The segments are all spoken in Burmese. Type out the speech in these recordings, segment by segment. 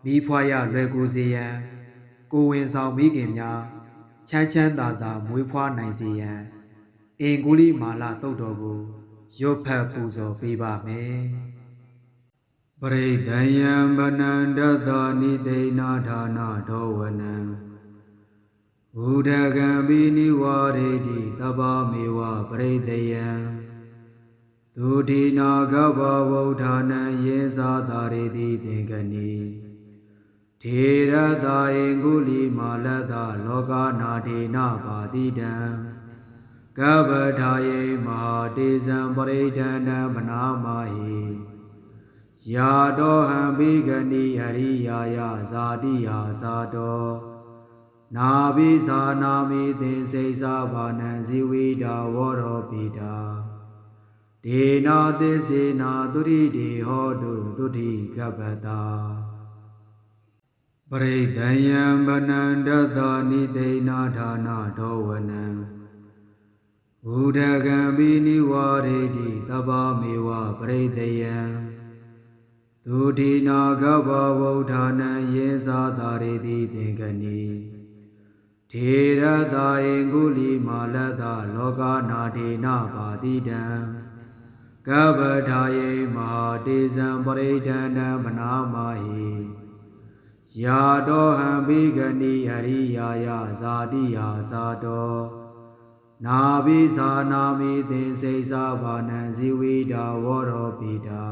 မိဖွားရလွယ်ကူစေရန်ကိုဝင်ဆောင်မိခင်များချမ်းချမ်းသာသာမွေးဖွားနိုင်စေရန်အင်္ဂုလိမာလတုတ်တော်ကိုရွတ်ဖတ်ပူဇော်ပေးပါမယ်ပရိဒံယံဗနန္တသောနိသိဏဌာနဒောဝနံဘုဒ္ဓကံပိနိဝရေတိသဗ္ဗမေဝပရိဒယံဒုတိနာကဗ္ဗဝုဌာနံယေသသာရေတိသင်္ကနိထေရတာအင်္ဂုလိမာလတလောကနာဒေနပါတိတံကဗ္ဗထာယေမဟာတေဇံပရိဒန္တံဗနာမဟိယာတောဟံဘိဂနိဟရိယာယဇာတိယာသာတောနာဘိဇာနာမိသင်္စိသဘာနံဇိဝိတာဝရောပိတာဒေနာသစ္စေနာသုရိတိဟောတုသုတိကပ္ပတာပရိဒံယံဗနန္တသောနိသိဏဌာနဒောဝနံဘုဒ္ဓကံပိနိဝရေတိသဗ္ဗမေဝပရိဒယံဒုတိနာကဗ္ဗဝုဌာနံယေသသာရေတိသင်္ကနိထေရတာအင်္ဂုလိမာလတလောကနာဒေနပါတိတံကဗ္ဗထာယေမဟာတေဇံပရိဒန္တံဗနာမဟိယာတောဟံဘိဂနိဟရိယာယဇာတိယာသာတောနာဘိဇာနာမိသင်္စိသဘာနံဇိဝိတာဝရောပိတာ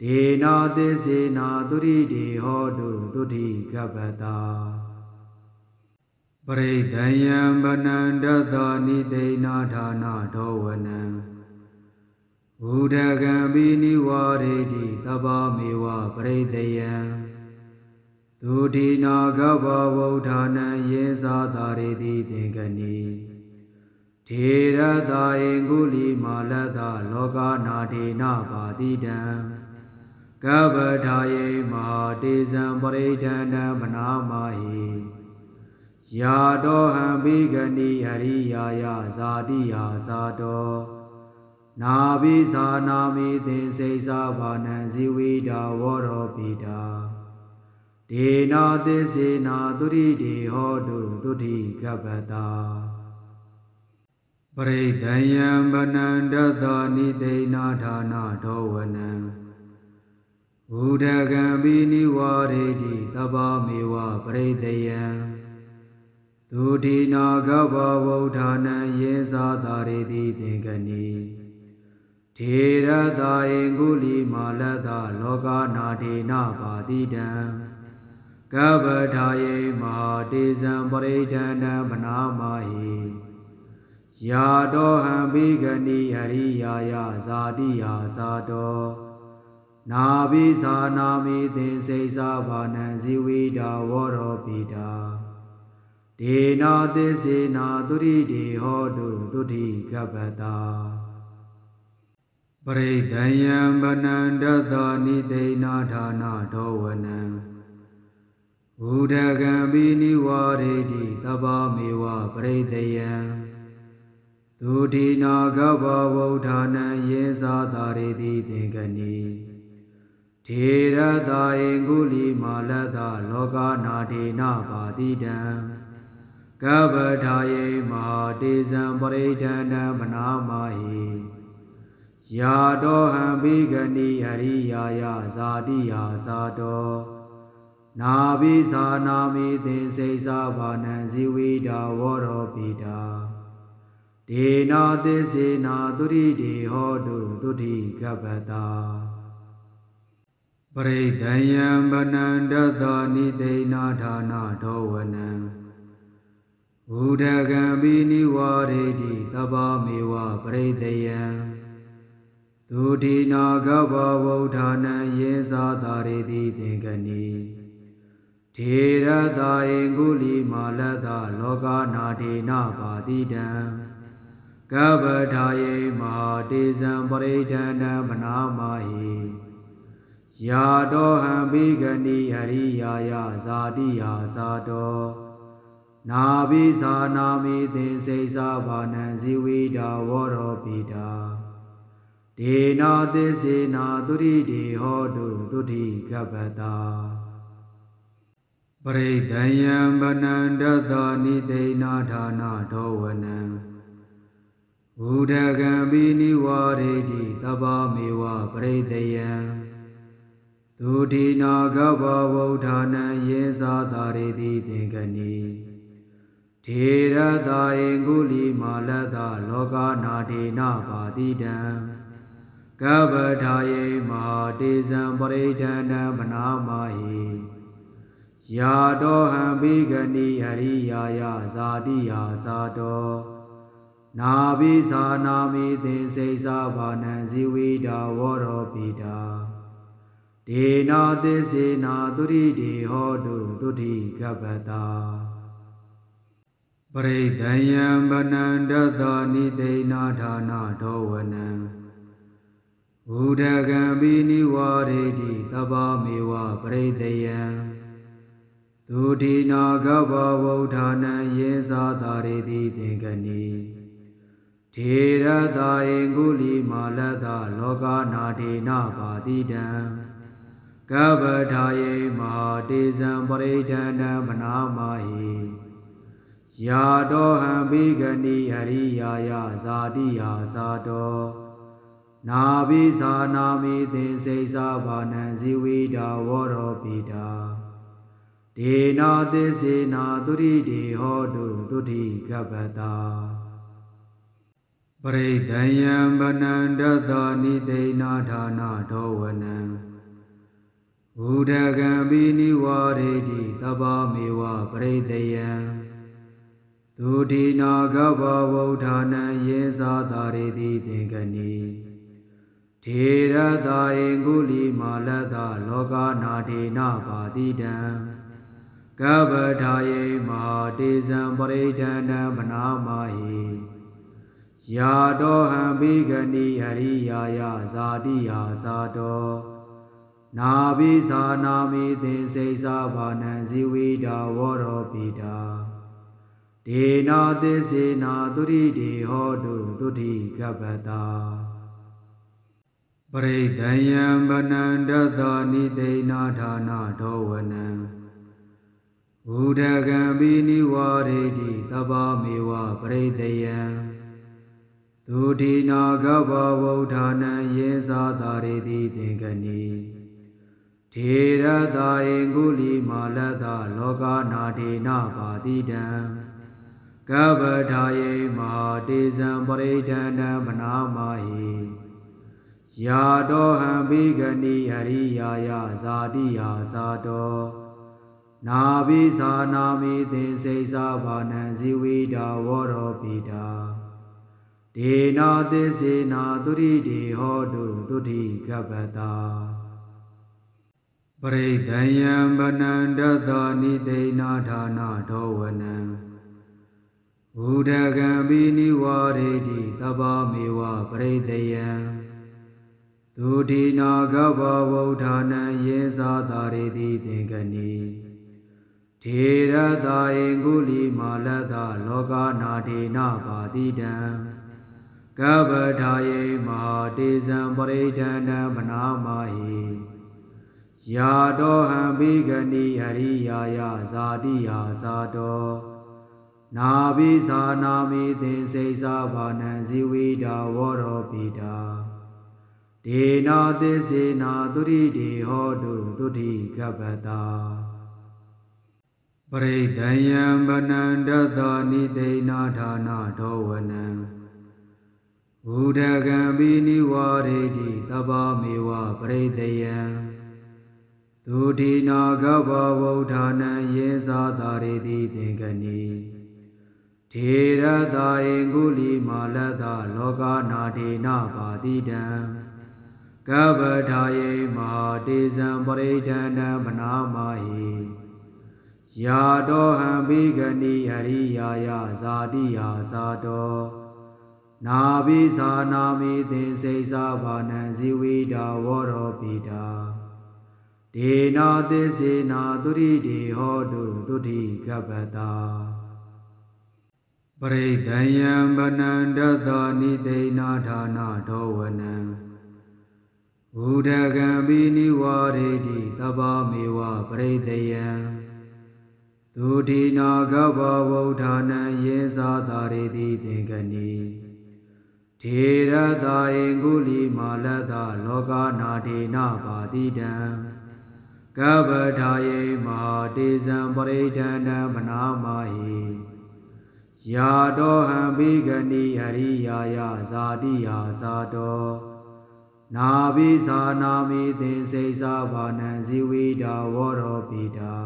ဒေနာသစ္စေနာသုရိတိဟောတုသုတိကပ္ပတာပရိဒံယံဗနန္တသောနိသိဏဌာနဒောဝနံဘုဒ္ဓကံပိနိဝရေတိသဗ္ဗမေဝပရိဒယံဒုတိနာကဗ္ဗဝုဌာနံယေသသာရေတိသင်္ကနိထေရတာအင်္ဂုလိမာလတလောကနာဒေနပါတိတံကဗ္ဗထာယေမဟာတေဇံပရိဒန္တံဗနာမဟိယာတောဟံဘိဂနိဟရိယာယဇာတိယာသာတောနာဘိဇာနာမိသင်္စိသဘာနံဇိဝိတာဝရောပိတာဒေနာသစ္စေနာသုရိတိဟောတုသုတိကပ္ပတာပရိဒံယံဗနန္တသောနိသိဏဌာနဒောဝနံဘုဒ္ဓကံပိနိဝရေတိသဗ္ဗမေဝပရိဒယံဒုတိနာကဗ္ဗဝုဌာနံယေသသာရေတိသင်္ကနိထေရတာအင်္ဂုလိမာလတလောကနာဒေနပါတိတံကဗ္ဗထာယေမဟာတေဇံပရိဒန္တံဗနာမဟိယာတောဟံဘိဂနိဟရိယာယဇာတိယာသာတောနာဘိဇာနာမိသင်္စိသဘာနံဇိဝိတာဝရောပိတာဒေနာသစ္စေနာသုရိတိဟောတုသုတိကပ္ပတာပရိဒံယံဗနန္တသောနိသိဏဌာနဒောဝနံဘုဒ္ဓကံပိနိဝရေတိသဗ္ဗမေဝပရိဒယံဒုတိနာကဗ္ဗဝုဌာနံယေသသာရေတိသင်္ကနိထေရတာအင်္ဂုလိမာလတလောကနာဒေနပါတိတံကဗ္ဗထာယေမဟာတေဇံပရိဒန္တံဗနာမဟိယာတောဟံဘိဂနိဟရိယာယဇာတိယာသာတောနာဘိဇာနာမိသင်္စိသဘာနံဇိဝိတာဝရောပိတာဒေနာသစ္စေနာသုရိတိဟောတုသုတိကပ္ပတာပရိဒံယံဗနန္တသောနိသိဏဌာနဒောဝနံဘုဒ္ဓကံပိနိဝရေတိသဗ္ဗမေဝပရိဒယံဒုတိနာကဗ္ဗဝုဌာနံယေသသာရေတိသင်္ကနိထေရတာအင်္ဂုလိမာလတလောကနာဒေနပါတိတံကဗ္ဗထာယေမဟာတေဇံပရိဒန္တံဗနာမဟိယာတောဟံဘိဂနိဟရိယာယဇာတိယာသာတောနာဘိဇာနာမိသင်္စိသဘာနံဇိဝိတာဝရောပိတာဒေနာသစ္စေနာသုရိတိဟောတုသုတိကပ္ပတာ ပရိဒယံဗနန္တသောနိသိဏဌာနထောဝနံဘုဒ္ဓကံပိနိဝရေတိသဗ္ဗမေဝပရိဒယံဒုတိနာဂဗဝုဌာနံယေသာသာရေတိသင်္ကနိထေရတာယေကုလိမာလတလောကနာဒေနပါတိတံကဗ္ဗထာယေမဟာတေဇံပရိဒန္တံမနာမဟိယာတောဟံဘိဂနိအရိယာယဇာတိယာသာတောနာဘိသာနာမိသင်္စိသာဘာနံဇိဝိတာဝရောပိတာဒေနာသစ္စေနာသုရိတိဟောတုသုတိကပ္ပတာပရိဒယံဗနန္တသောနိသိဏဌာနထောဝနံဘုဒ္ဓကံပိနိဝရေတိသဗ္ဗမေဝပရိဒယံဒုတိနာဂဗဝုဌာနံယေသာသာရေတိသင်္ကနိထေရတာယေကုလိမာလတလောကနာဒေနပါတိတံကဗ္ဗထာယေမဟာတေဇံပရိဒန္တံမနာမဟိယာတောဟံဘိဂနိအရိယာယဇာတိယာသာတောနာဘိသာနာမိသင်္စိသာဘာနံဇိဝိတာဝရောပိတာဒေနာသစ္စေနာသုရိတိဟောတုသုတိကပ္ပတာပရိဒယံဗနန္တသောနိသိဏဌာနထောဝနံဘုဒ္ဓကံပိနိဝရေတိသဗ္ဗမေဝပရိဒယံဒုတိနာဂဗဝုဌာနံယေသာသာရေတိသင်္ကနိထေရတာယေကုလိမာလတလောကနာဒေနပါတိတံကဗ္ဗထာယေမဟာတေဇံပရိဒန္တံမနာမဟိယာတောဟံဘိဂနိအရိယာယဇာတိယာသာတောနာဘိသာနာမိသင်္စိသာဘာနံဇိဝိတာဝရောပိတာဒေနာသစ္စေနာသုရိတိဟောတုသုတိကပ္ပတာပရိဒယံဗနန္တသောနိသိဏဌာနထောဝနံဘုဒ္ဓကံပိနိဝရေတိသဗ္ဗမေဝပရိဒယံဒုတိနာဂဗဝုဌာနံယေသာသာရေတိသင်္ကနိထေရတာယေကုလိမာလတလောကနာဒေနပါတိတံကဗ္ဗထာယေမဟာတေဇံပရိဒန္တံမနာမဟိယာတောဟံဘိဂနိအရိယာယဇာတိယာသာတောနာဘိသာနာမိသင်္စိသာဘာနံဇိဝိတာဝရောပိတာဒေနာသစ္စေနာသုရိတိဟောတုသုတိကပ္ပတာပရိဒယံဗနန္တသောနိသိဏဌာနထောဝနံဘုဒ္ဓကံပိနိဝရေတိသဗ္ဗမေဝပရိဒယံဒုတိနာဂဗဝုဌာနံယေသာသာရေတိသင်္ကနိထေရတာယေကုလိမာလတလောကနာဒေနပါတိတံကဗ္ဗထာယေမဟာတေဇံပရိဒန္တံမနာမဟိယာတောဟံဘိဂနိအရိယာယဇာတိယာသာတောနာဘိသာနာမိသင်္စိသာဘာနံဇိဝိတာဝရောပိတာဒေနာသစ္စေနာသုရိတိဟောတုသုတိကပ္ပတာပရိဒယံဗနန္တသောနိသိဏဌာနထောဝနံဘုဒ္ဓကံပိနိဝရေတိသဗ္ဗမေဝပရိဒယံဒုတိနာဂဗဝုဌာနံယေသာသာရေတိသင်္ကနိထေရတာယေကုလိမာလတလောကနာဒေနပါတိတံကဗ္ဗထာယေမဟာတေဇံပရိဒန္တံမနာမဟိယာတောဟံဘိဂနိအရိယာယဇာတိယာသာတောနာဘိသာနာမိသင်္စိသာဘာနံဇိဝိတာဝရောပိတာဒေနာသစ္စေနာသုရိတိဟောတုသုတိကပ္ပတာပရိဒယံဗနန္တသောနိသိဏဌာနထောဝနံဘုဒ္ဓကံပိနိဝရေတိသဗ္ဗမေဝပရိဒယံဒ သူတိနာကဘဝုဌာနံယေသာတာရေတိသင်္ကနိထေရတာယင်ကုလိမာလတလောကနာဒေနပါတိတံကဗ္ဗထာယေမဟာတေဇံပရိဒန္တံမနာမဟိယာတောဟံဘိဂနိဟရိယာယဇာတိယာသာတောနာဘိသာနာမိသင်္စိသာဘာနံဇိဝိတာဝရောပိတာ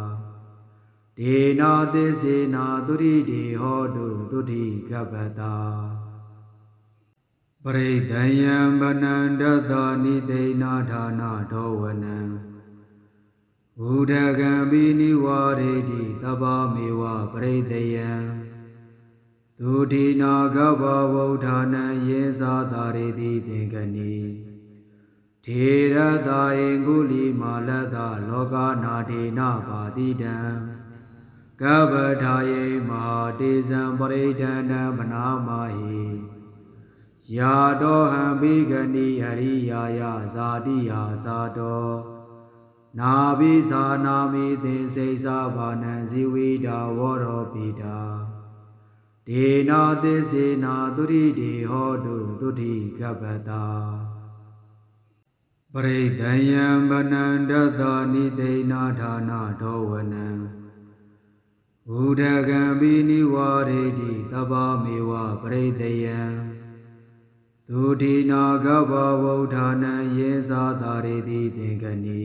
ဒေနာသစ္စေနာသုရိတိဟောတုသုတိကပ္ပတာပရိဒံယံဗနန္တသနိသိဏဌာနထောဝနံဘုဒ္ဓကံပိနိဝရေတိသဗ္ဗမေဝပရိဒယံသူတိနာကဗ္ဗဝုဌာနံယေသာတာရေတိသင်္ကနိထေရတာယင်ကုလိမာလတလောကနာဒေနပါတိတံကဗ္ဗထာယေမဟာတေဇံပရိဒန္တံမနာမဟိယာတောဟံဘိဂနိဟရိယာယဇာတိယာသာတောနာဘိသာနာမိသင်္စိသာဘာနံဇိဝိတာဝရောပိတာဒေနာသစ္စေနာသုရိတိဟောတုသုတိကပ္ပတာပရိဒံယံဗနန္တသနိသိဏဌာနထောဝနံဘုဒ္ဓကံပိနိဝရေတိသဗ္ဗမေဝပရိဒယံသူတိနာကဗ္ဗဝုဌာနံယေသာတာရေတိသင်္ကနိ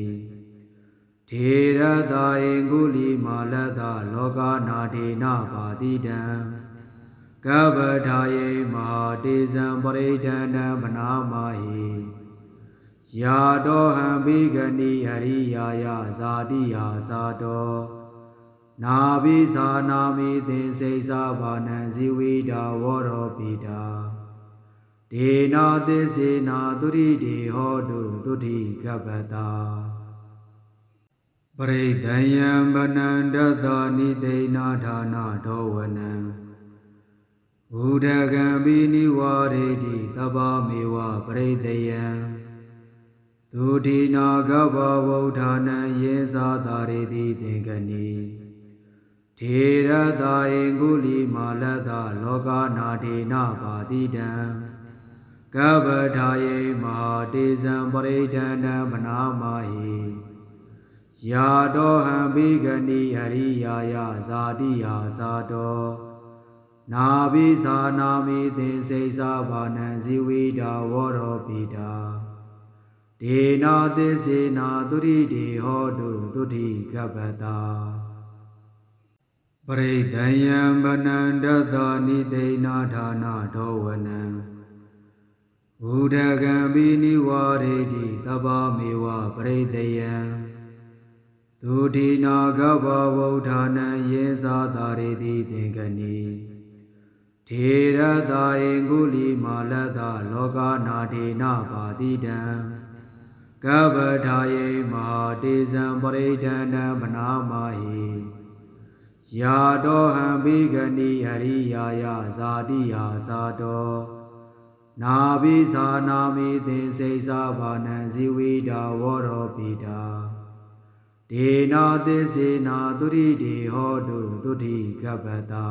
ထေရတာယင်ကုလိမာလတလောကနာဒေနပါတိတံကဗ္ဗထာယေမဟာတေဇံပရိဒန္တံမနာမဟိယာတောဟံဘိဂနိဟရိယာယဇာတိယာသာတောနာဘိသာနာမိသင်္စိသာဘာနံဇိဝိတာဝရောပိတာဒေနာသစ္စေနာသုရိတိဟောတုသုတိကပ္ပတာပရိဒံယံဗနန္တသနိသိဏဌာနထောဝနံဘုဒ္ဓကံပိနိဝရေတိသဗ္ဗမေဝပရိဒယံသူတိနာကဗ္ဗဝုဌာနံယေသာတာရေတိသင်္ကနိထေရတာယင်ကုလိမာလတလောကနာဒေနပါတိတံကဗ္ဗထာယေမဟာတေဇံပရိဒန္တံမနာမဟိယာတောဟံဘိဂနိဟရိယာယဇာတိယာသာတောနာဘိသာနာမိသင်္စိသာဘာနံဇိဝိတာဝရောပိတာဒေနာသစ္စေနာသုရိတိဟောတုသုတိကပ္ပတာပရိဒံယံဗနန္တသနိသိဏဌာနထောဝနံဘုဒ္ဓကံပိနိဝရေတိသဗ္ဗမေဝပရိဒယံသူတိနာကဗ္ဗဝုဌာနံယေသာတာရေတိသင်္ကနိထေရတာယင်ကုလိမာလတလောကနာဒေနပါတိတံကဗ္ဗထာယေမဟာတေဇံပရိဒန္တံမနာမဟိယာတောဟံဘိဂနိဟရိယာယဇာတိယာသာတောနာဘိသာနာမိသင်္စိသာဘာနံဇိဝိတာဝရောပိတာဒေနာသစ္စေနာသုရိတိဟောတုသုတိကပ္ပတာ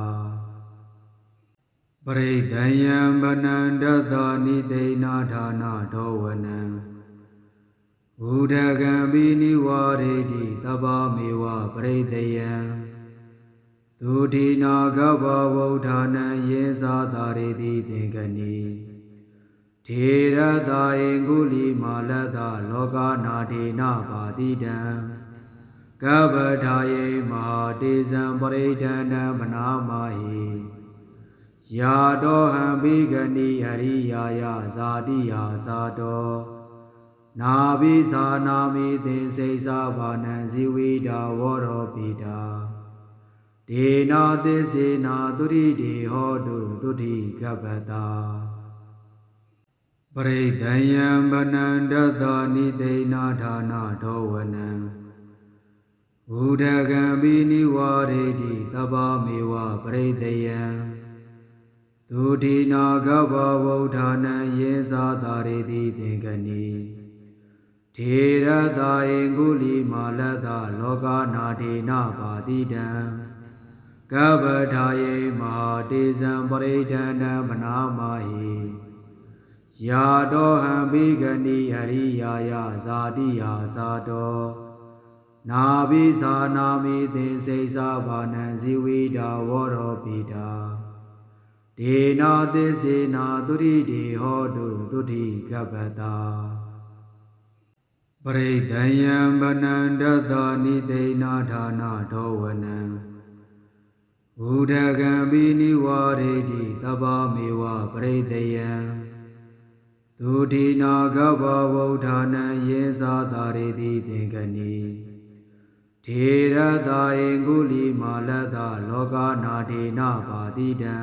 ပရိဒံယံဗနန္တသနိသိဏဌာနထောဝနံဘုဒ္ဓကံပိနိဝရေတိသဗ္ဗမေဝပရိဒယံသူတိနာကဗ္ဗဝုဌာနံယေသာတာရေတိသင်္ကနိထေရတာယင်ကုလိမာလတလောကနာဒေနပါတိတံကဗ္ဗထာယေမဟာတေဇံပရိဒန္တံမနာမဟိယာတောဟံဘိဂနိဟရိယာယဇာတိယာသာတောနာဘိသာနာမိသင်္စိသာဘာနံဇိဝိတာဝရောပိတာဒေနာသစ္စေနာသုရိတိဟောတုသုတိကပ္ပတာပရိဒံယံဗနန္တသနိသိဏဌာနထောဝနံဘုဒ္ဓကံပိနိဝရေတိသဗ္ဗမေဝပရိဒယံသူတိနာကဗ္ဗဝုဌာနံယေသာတာရေတိသင်္ကနိထေရတာယင်ကုလိမာလတလောကနာဒေနပါတိတံ ဗ္ဗထာယေမဟာတေဇံပရိဒန္တံဗနာမဟိယာတောဟံဘိဂနိဟရိယာယဇာတိယာသာတောနာဘိဇာနာမိသင်္စိသဘာနံဇိဝိတာဝရောပိတာဒေနာသစ္စေနာသုရိတိဟောတုသုတိကပ္ပတာပရိဒယံဗနန္တသနိသိနာဌာနာဒောဝနံဘုဒ္ဓကံပိနိဝရေတိသဗ္ဗမေဝပရိဒယံသုတိနာဂဗ္ဗဝုဌာနံယေသသာရေတိသင်္ကနိထေရတာယေကုလိမာလတလောကနာဒေနပါတိတံ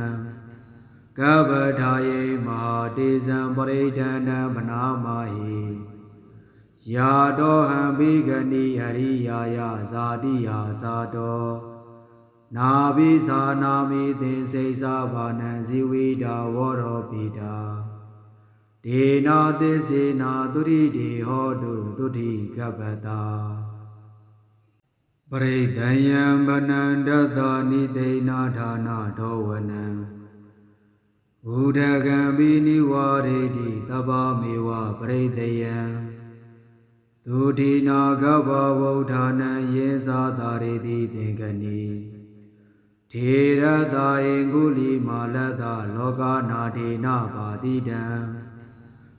ကဗ္ဗထာယေမဟာတေဇံပရိဒန္တံဗနာမဟိယာတောဟံဘိဂနိဟရိယာယဇာတိယာသာတောနာဘိဇာနာမိသင်္စိသဘာနံဇိဝိတာဝရောပိတာဒေနာသစ္စေနာသုရိတိဟောတုသုတိကပ္ပတာပရိဒယံဗနန္တသနိသိနာဌာနာဒောဝနံဘုဒ္ဓကံပိနိဝရေတိသဗ္ဗမေဝပရိဒယံသုတိနာဂဗ္ဗဝုဌာနံယေသသာရေတိသင်္ကနိထေရတာယေကုလိမာလတလောကနာဒေနပါတိတံ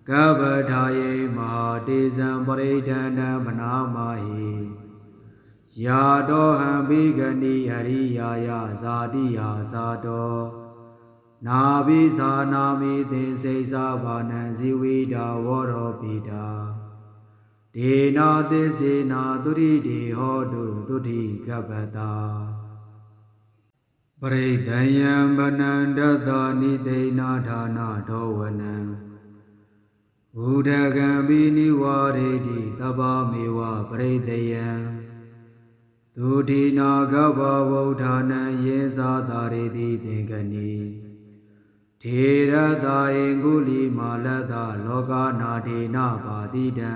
ကဗ္ဗထာယေမဟာတေဇံပရိဒန္တံဗနာမဟိယာတောဟံဘိဂနိဟရိယာယဇာတိယာသာတောနာဘိဇာနာမိသင်္စိသဘာနံဇိဝိတာဝရောပိတာဒေနာသစ္စေနာသုရိတိဟောတုသုတိကပ္ပတာပရိဒယံဗနန္တသနိသိနာဌာနာဒောဝနံဘုဒ္ဓကံပိနိဝရေတိသဗ္ဗမေဝပရိဒယံသုတိနာဂဗ္ဗဝုဌာနံယေသသာရေတိသင်္ကနိထေရတာယေကုလိမာလတလောကနာဒေနပါတိတံ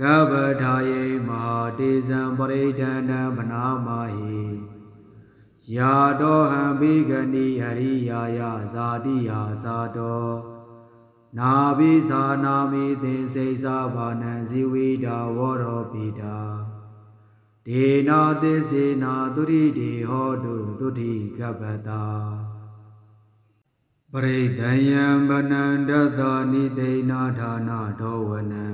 ကဗ္ဗထာယေမဟာတေဇံပရိဒန္တံဗနာမဟိယာတောဟံဘိဂနိဟရိယာယဇာတိယာသာတောနာဘိဇာနာမိသင်္စိသဘာနံဇိဝိတာဝရောပိတာဒေနာသစ္စေနာသုရိတိဟောတုသုတိကပ္ပတာပရိဒယံဗနန္တသနိသိနာဌာနာဒောဝနံ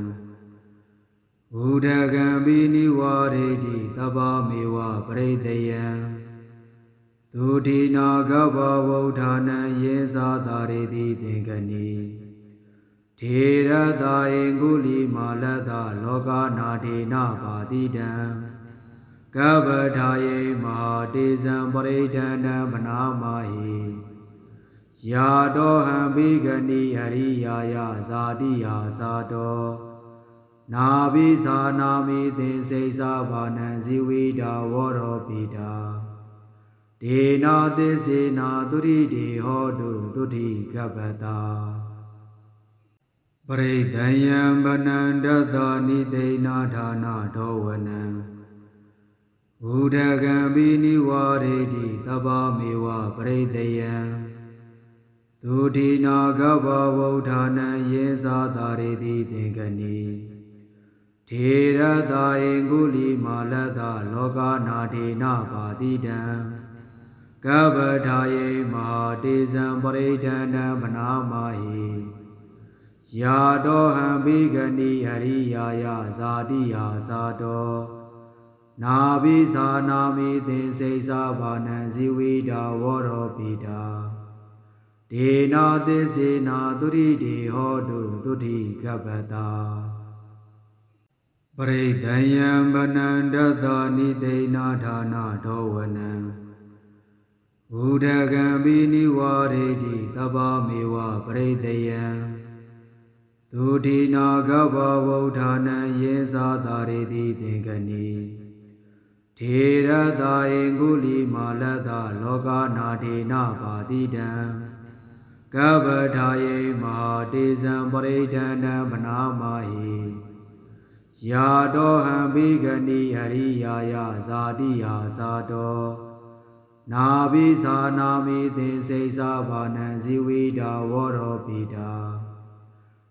ဘုဒ္ဓကံပိနိဝရေတိသဗ္ဗမေဝပရိဒယံသုတိနာဂဗ္ဗဝုဌာနံယေသသာရေတိသင်္ကနိထေရတာယေကုလိမာလတလောကနာဒေနပါတိတံကဗ္ဗထာယေမဟာတေဇံပရိဒန္တံဗနာမဟိယာတောဟံဘိဂနိဟရိယာယဇာတိယာသာတောနာဘိဇာနာမိသင်္စိသဘာနံဇိဝိတာဝရောပိတာဒေနာသစ္စေနာသုရိတိဟောတုသုတိကပ္ပတာပရိဒယံဗနန္တသနိသိနာဌာနာဒောဝနံဘုဒ္ဓကံပိနိဝရေတိသဗ္ဗမေဝပရိဒယံသုတိနာဂဗ္ဗဝုဌာနံယေသသာရေတိသင်္ကနိထေရတာယေကုလိမာလတလောကနာဒေနပါတိတံကဗ္ဗထာယေမဟာတေဇံပရိဒန္တံဗနာမဟိယာတောဟံဘိဂနိဟရိယာယဇာတိယာသာတောနာဘိဇာနာမိသင်္စိသဘာနံဇိဝိတာဝရောပိတာဒေနာသစ္စေနာသုရိတိဟောတုသုတိကပ္ပတာပရိဒယံဗနန္တသနိသိနာဌာနာဒောဝနံဘုဒ္ဓကံပိနိဝရေတိသဗ္ဗမေဝပရိဒယံသုတိနာဂဗ္ဗဝုဌာနံယေသသာရေတိသင်္ကနိထေရတာယေကုလိမာလတလောကနာဒေနပါတိတံကဗ္ဗထာယေမဟာတေဇံပရိဒန္တံဗနာမဟိယာတောဟံဘိဂနိဟရိယာယဇာတိယာသာတော နာဘိသာနာမိသင်္စိသာဘာနံဇီဝိတာဝရောပိတာ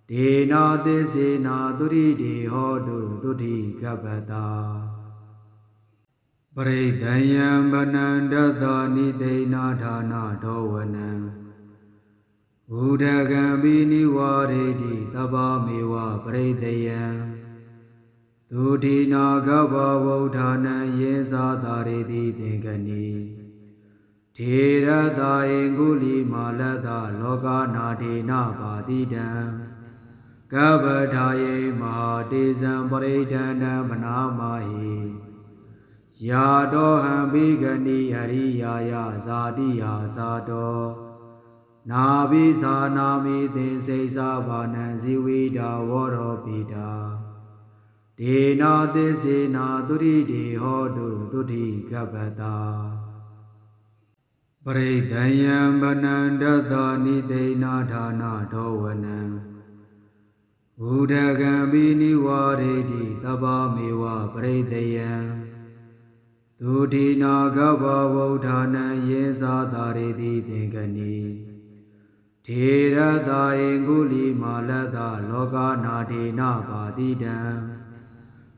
ဒေနာသစ္စေနာသုရိတိဟောတုသုတိကပ္ပတာပရိဒံယံဗနန္တသနိသိဏဌာနဒောဝနံဘုဒ္ဓကံပိနိဝရေတိသဗ္ဗမေဝပရိဒယံသုတိနာဂဗ္ဗဝုဌာနံယေသာသာရေတိသင်္ကနိထေရတာယေငုလိမာလတလောကနာဒေနပါတိတံကဗ္ဗထာယေမဟာတေဇံပရိဒန္တံမနာမဟိယာတောဟံဘိဂနိအရိယာယဇာတိယာသာတောနာဘိသာနာမိသင်္စိသာဘာနံဇီဝိတာဝရောပိတာဒေနာသစ္စေနာသုရိတိဟောတုသုတိကပ္ပတာပရိဒံယံဗနန္တသနိသိဏဌာနဒောဝနံဘုဒ္ဓကံပိနိဝရေတိသဗ္ဗမေဝပရိဒယံသုတိနာဂဗ္ဗဝုဌာနံယေသာသာရေတိသင်္ကနိထေရတာယေငုလိမာလတလောကနာဒေနပါတိတံ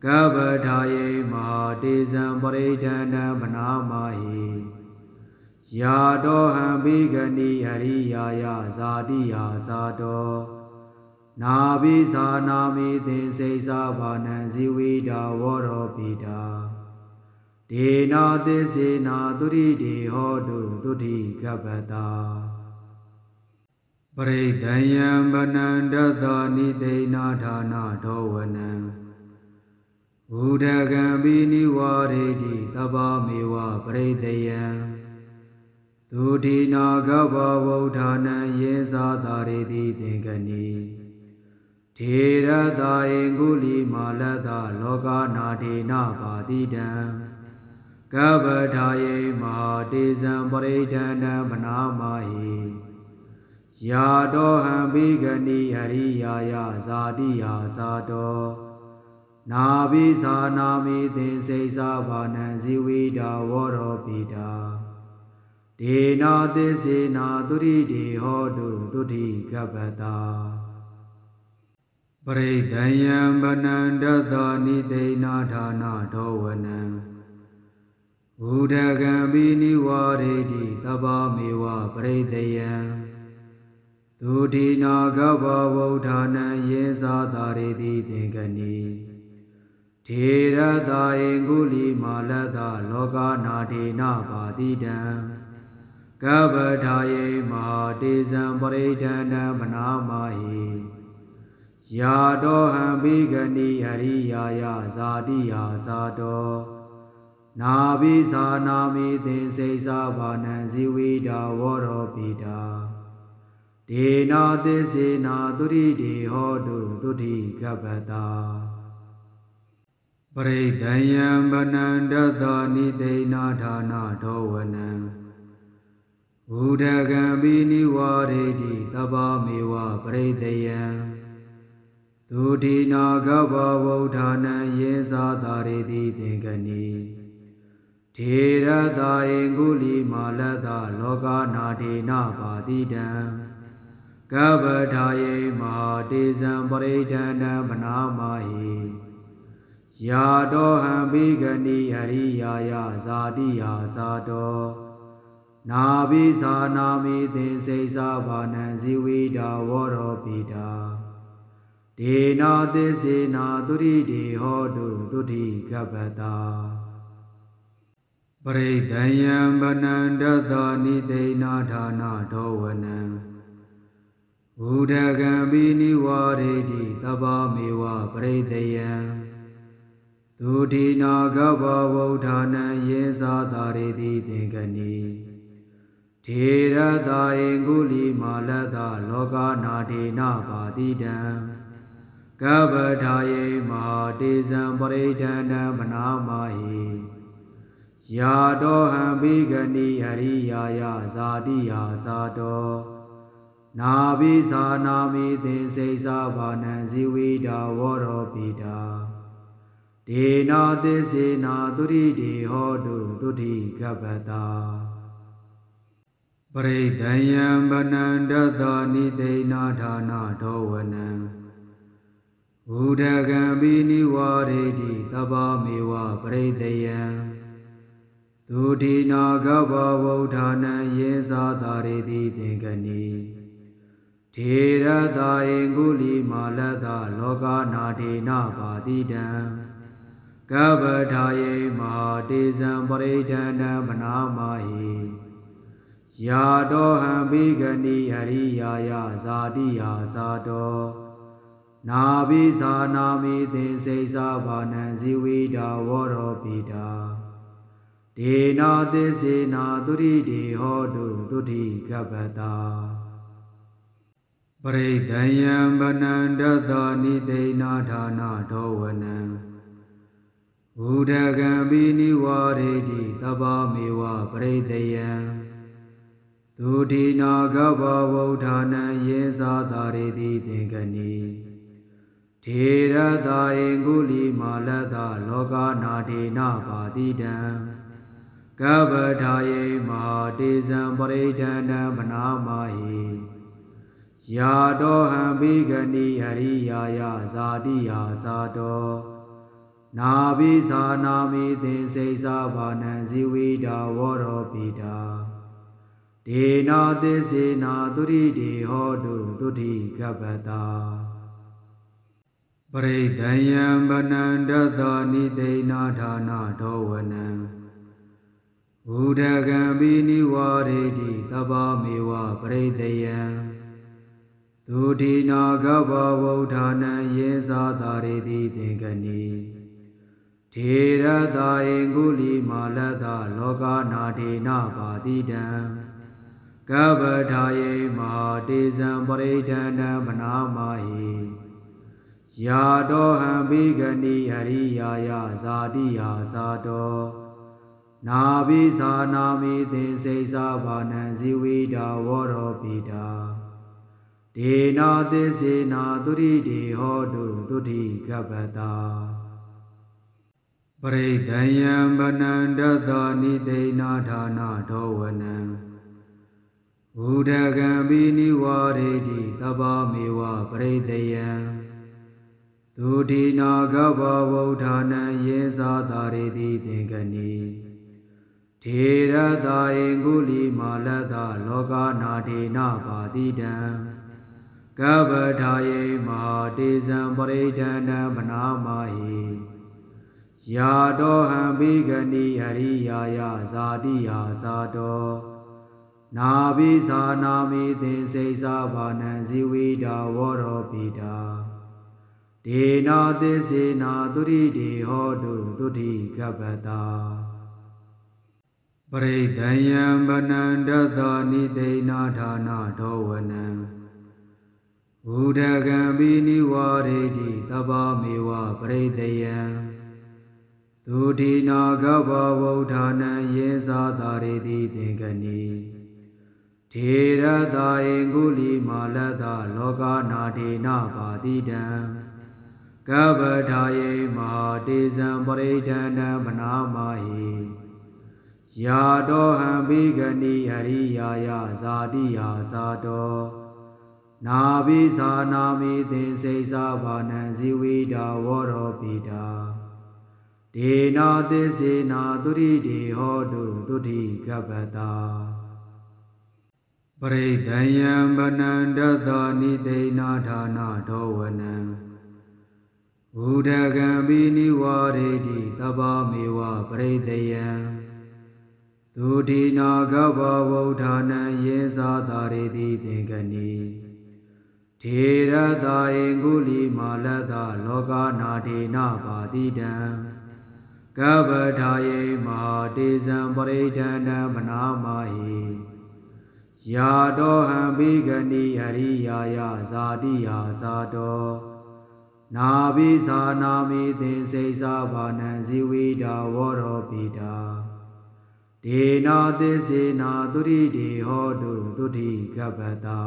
ကဗ္ဗထာယေမဟာတေဇံပရိဒန္တံမနာမဟိယာတောဟံဘိဂနိအရိယာယဇာတိယာသာတောနာဘိသာနာမိသင်္စိသာဘာနံဇီဝိတာဝရောပိတာဒေနာသစ္စေနာသုရိတိဟောတုသုတိကပ္ပတာပရိဒံယံဗနန္တသနိသိဏဌာနဒောဝနံဘုဒ္ဓကံပိနိဝရေတိသဗ္ဗမေဝပရိဒယံသုတိနာဂဗ္ဗဝုဌာနံယေသာသာရေတိသင်္ကနိထေရတာယေငုလိမာလတလောကနာဒေနပါတိတံကဗ္ဗထာယေမဟာတေဇံပရိဒန္တံမနာမဟိယာတောဟံဘိဂနိအရိယာယဇာတိယာသာတောနာဘိသာနာမိသင်္စိသာဘာနံဇီဝိတာဝရောပိတာဒေနာသစ္စေနာသုရိတိဟောတုသုတိကပ္ပတာပရိဒံယံဗနန္တသနိသိဏဌာနဒောဝနံဘုဒ္ဓကံပိနိဝရေတိသဗ္ဗမေဝပရိဒယံသုတိနာဂဗ္ဗဝုဌာနံယေသာသာရေတိသင်္ကနိထေရတာယေငုလိမာလတလောကနာဒေနပါတိတံကဗ္ဗထာယေမဟာတေဇံပရိဒန္တံမနာမဟိယာတောဟံဘိဂနိအရိယာယဇာတိယာသာတောနာဘိသာနာမိသင်္စိသာဘာနံဇီဝိတာဝရောပိတာဒေနာသစ္စေနာသုရိတိဟောတုသုတိကပ္ပတာပရိဒံယံဗနန္တသနိသိဏဌာနဒောဝနံဘုဒ္ဓကံပိနိဝရေတိသဗ္ဗမေဝပရိဒယံသုတိနာဂဗ္ဗဝုဌာနံယေသာသာရေတိသင်္ကနိထေရတာယေငုလိမာလတလောကနာဒေနပါတိတံကဗ္ဗထာယေမဟာတေဇံပရိဒန္တံမနာမဟိယာတောဟံဘိဂနိအရိယာယဇာတိယာသာတောနာဘိသာနာမိသင်္စိသာဘာနံဇီဝိတာဝရောပိတာဒေနာသစ္စေနာသုရိတိဟောတုသုတိကပ္ပတာပရိဒံယံဗနန္တသနိသိဏဌာနဒောဝနံဘုဒ္ဓကံပိနိဝရေတိသဗ္ဗမေဝပရိဒယံသုတိနာဂဗ္ဗဝုဌာနံယေသာသာရေတိသင်္ကနိထေရတာယေငုလိမာလတလောကနာဒေနပါတိတံကဗ္ဗထာယေမဟာတေဇံပရိဒန္တံမနာမဟိယာတောဟံဘိဂနိအရိယာယဇာတိယာသာတောနာဘိသာနာမိသင်္စိသာဘာနံဇီဝိတာဝရောပိတာဒေနာသစ္စေနာသုရိတိဟောတုသုတိကပ္ပတာ ပရိဒံယံဗနန္တသောနိသိဏဌာနဒောဝနံဘုဒ္ဓကံပိနိဝရေတိသဗ္ဗမေဝပရိဒယံဒုတိနာကဗ္ဗဝုဌာနံယေသာသာရေတိသင်္ကနိထေရတာယေကုလီမာလတလောကနာဒေနပါတိတံကဗ္ဗထာယေမဟာတေဇံပရိဒန္တံဗနာမဟိယာတောဟံဘိဂနိဟရိယာယဇာတိယာသာတောနာဘိဇာနာမိသင်္စိဇာဘာနံဇိဝိတာဝရောပိတာဒေနာသစ္စေနာသုရိတေဟောတုသုတိကပ္ပတာပရိဒံယံဗနန္တသောနိသိဏဌာနဒောဝနံဘုဒ္ဓကံပိနိဝရေတိသဗ္ဗမေဝပရိဒယံဒုတိနာကဗ္ဗဝုဌာနံယေသာသာရေတိသင်္ကနိထေရတာယေကုလီမာလတလောကနာဒေနပါတိတံကဗ္ဗထာယေမဟာတေဇံပရိဒန္တံဗနာမဟိယာတောဟံဘိဂနိဟရိယာယဇာတိယာသာတောနာဘိဇာနာမိသင်္စိဇာဘာနံဇိဝိတာဝရောပိတာဒေနာသစ္စေနာသုရိတေဟောတုသုတိကပ္ပတာပရိဒံယံဗနန္တသောနိသိဏဌာနဒောဝနံဘုဒ္ဓကံပိနိဝရေတိသဗ္ဗမေဝပရိဒယံဒုတိနာကဗ္ဗဝုဌာနံယေသာသာရေတိသင်္ကနိထေရတာယေကုလီမာလတလောကနာဒေနပါတိတံကဗ္ဗထာယေမဟာတေဇံပရိဒန္တံဗနာမဟိယာတောဟံဘိဂနိဟရိယာယဇာတိယာသာတောနာဘိဇာနာမိသင်္စိဇာဘာနံဇိဝိတာဝရောပိတာဒေနာသစ္စေနာသုရိတေဟောတုသုတိကပ္ပတာပရိဒံယံဗနန္တသောနိသိဏဌာနဒောဝနံဘုဒ္ဓကံပိနိဝရေတိသဗ္ဗမေဝပရိဒယံဒုတိနာကဗ္ဗဝုဌာနံယေသာသာရေတိသင်္ကနိထေရတာယေကုလီမာလတလောကနာဒေနပါတိတံကဗ္ဗထာယေမဟာတေဇံပရိဒန္တံဗနာမဟိယာတောဟံဘိဂနိဟရိယာယဇာတိယာသာတောနာဘိဇာနာမိသင်္စိဇာဘာနံဇိဝိတာဝရောပိတာဒေနာသစ္စေနာသုရိတေဟောတုသုတိကပ္ပတာပရိဒံယံဗနန္တသောနိသိဏဌာနဒောဝနံဘုဒ္ဓကံပိနိဝရေတိသဗ္ဗမေဝပရိဒယံဒုတိနာကဗ္ဗဝုဌာနံယေသာသာရေတိသင်္ကနိထေရတာယေကုလီမာလတလောကနာဒေနပါတိတံကဗ္ဗထာယေမဟာတေဇံပရိဒန္တံဗနာမဟိယာတောဟံဘိဂနိဟရိယာယဇာတိယာသာတောနာဘိဇာနာမိသင်္စိဇာဘာနံဇိဝိတာဝရောပိတာဒေနာသစ္စေနာသုရိတေဟောတုသုတိကပ္ပတာပရိဒံယံဗနန္တသောနိသိဏဌာနဒောဝနံဘုဒ္ဓကံပိနိဝရေတိသဗ္ဗမေဝပရိဒယံဒုတိနာကဗ္ဗဝုဌာနံယေသာသာရေတိသင်္ကနိထေရတာယေကုလီမာလတလောကနာဒေနပါတိတံကဗ္ဗထာယေမဟာတေဇံပရိဒန္တံဗနာမဟိယာတောဟံဘိဂနိဟရိယာယဇာတိယာသာတောနာဘိဇာနာမိသင်္စိဇာဘာနံဇိဝိတာဝရောပိတာဒေနာသစ္စေနာသုရိတေဟောတုသုတိကပ္ပတာ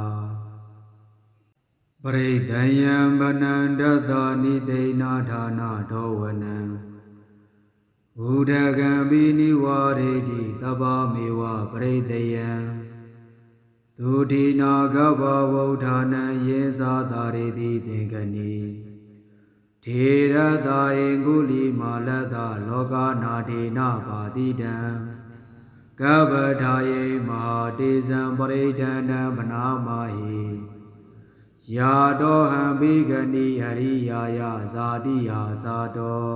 ပရိဒံယံဗနန္တသောနိသိဏဌာနဒောဝနံဘုဒ္ဓကံပိနိဝရေတိသဗ္ဗမေဝပရိဒယံဒ သူတိနာဂဗဝုဌာနံယေသာတာရေတိသင်္ကနိထေရတာယေကုလိမာလတလောကနာဒေနပါတိတံကဗ္ဗထာယေမဟာတေဇံပရိဒန္တံဗနာမဟိယာတောဟံဘိဂနိအရိယာယဇာတိယာသာတော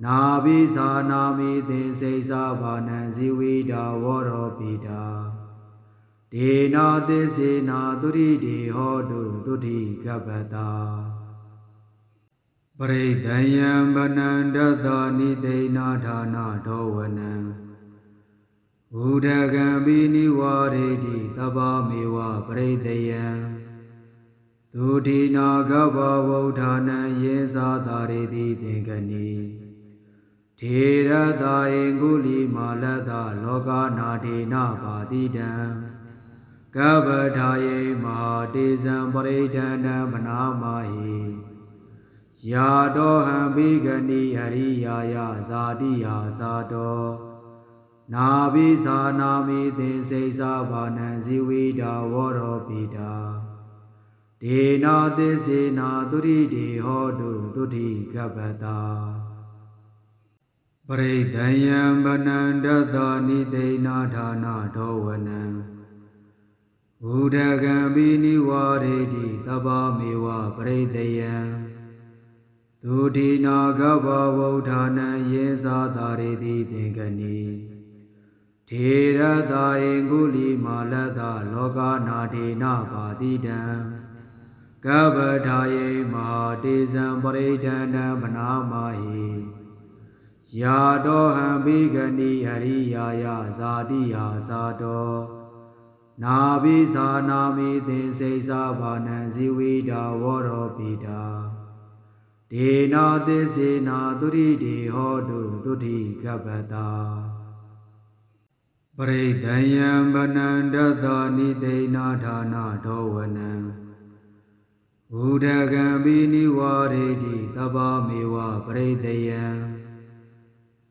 နာဘိဇာနာမိသင်္စိသဘာနံဇိဝိတာဝရောပိတာဒေနာသစ္စေနာသုရိတိဟောတုသုတိကပ္ပတာပရိဒယံဗနန္တတနိသိဏဌာနဒောဝနံဘုဒ္ဓကံပိနိဝရေတိသဗ္ဗမေဝပရိဒယံသူတိနာဂဗဝုဌာနံယေသာတာရေတိသင်္ကနိထေရတာယေကုလိမာလတလောကနာဒေနပါတိတံကဗ္ဗထာယေမဟာတေဇံပရိဒန္တံဗနာမဟိယာတောဟံဘိဂနိအရိယာယဇာတိယာသာတောနာဘိဇာနာမိသင်္စိသဘာနံဇိဝိတာဝရောပိတာဒေနာသစ္စေနာသုရိတိဟောတုသုတိကပ္ပတာပရိဒယံဗနန္တတနိသိဏဌာနဒောဝနံဘုဒ္ဓကံပိနိဝရေတိသဗ္ဗမေဝပရိဒယံသူတိနာဂဗဝုဌာနံယေသာတာရေတိသင်္ကနိထေရတာယေကုလိမာလတလောကနာဒေနပါတိတံကဗ္ဗထာယေမဟာတေဇံပရိဒန္တံဗနာမဟိယာတောဟံဘိဂနိအရိယာယဇာတိယာသာတောနာဘိဇာနာမိသင်္စိသဘာနံဇိဝိတာဝရောပိတာဒေနာသစ္စေနာသုရိတိဟောတုသုတိကပ္ပတာပရိဒယံဗနန္တတနိသိဏဌာနဒောဝနံဘုဒ္ဓကံပိနိဝရေတိသဗ္ဗမေဝပရိဒယံ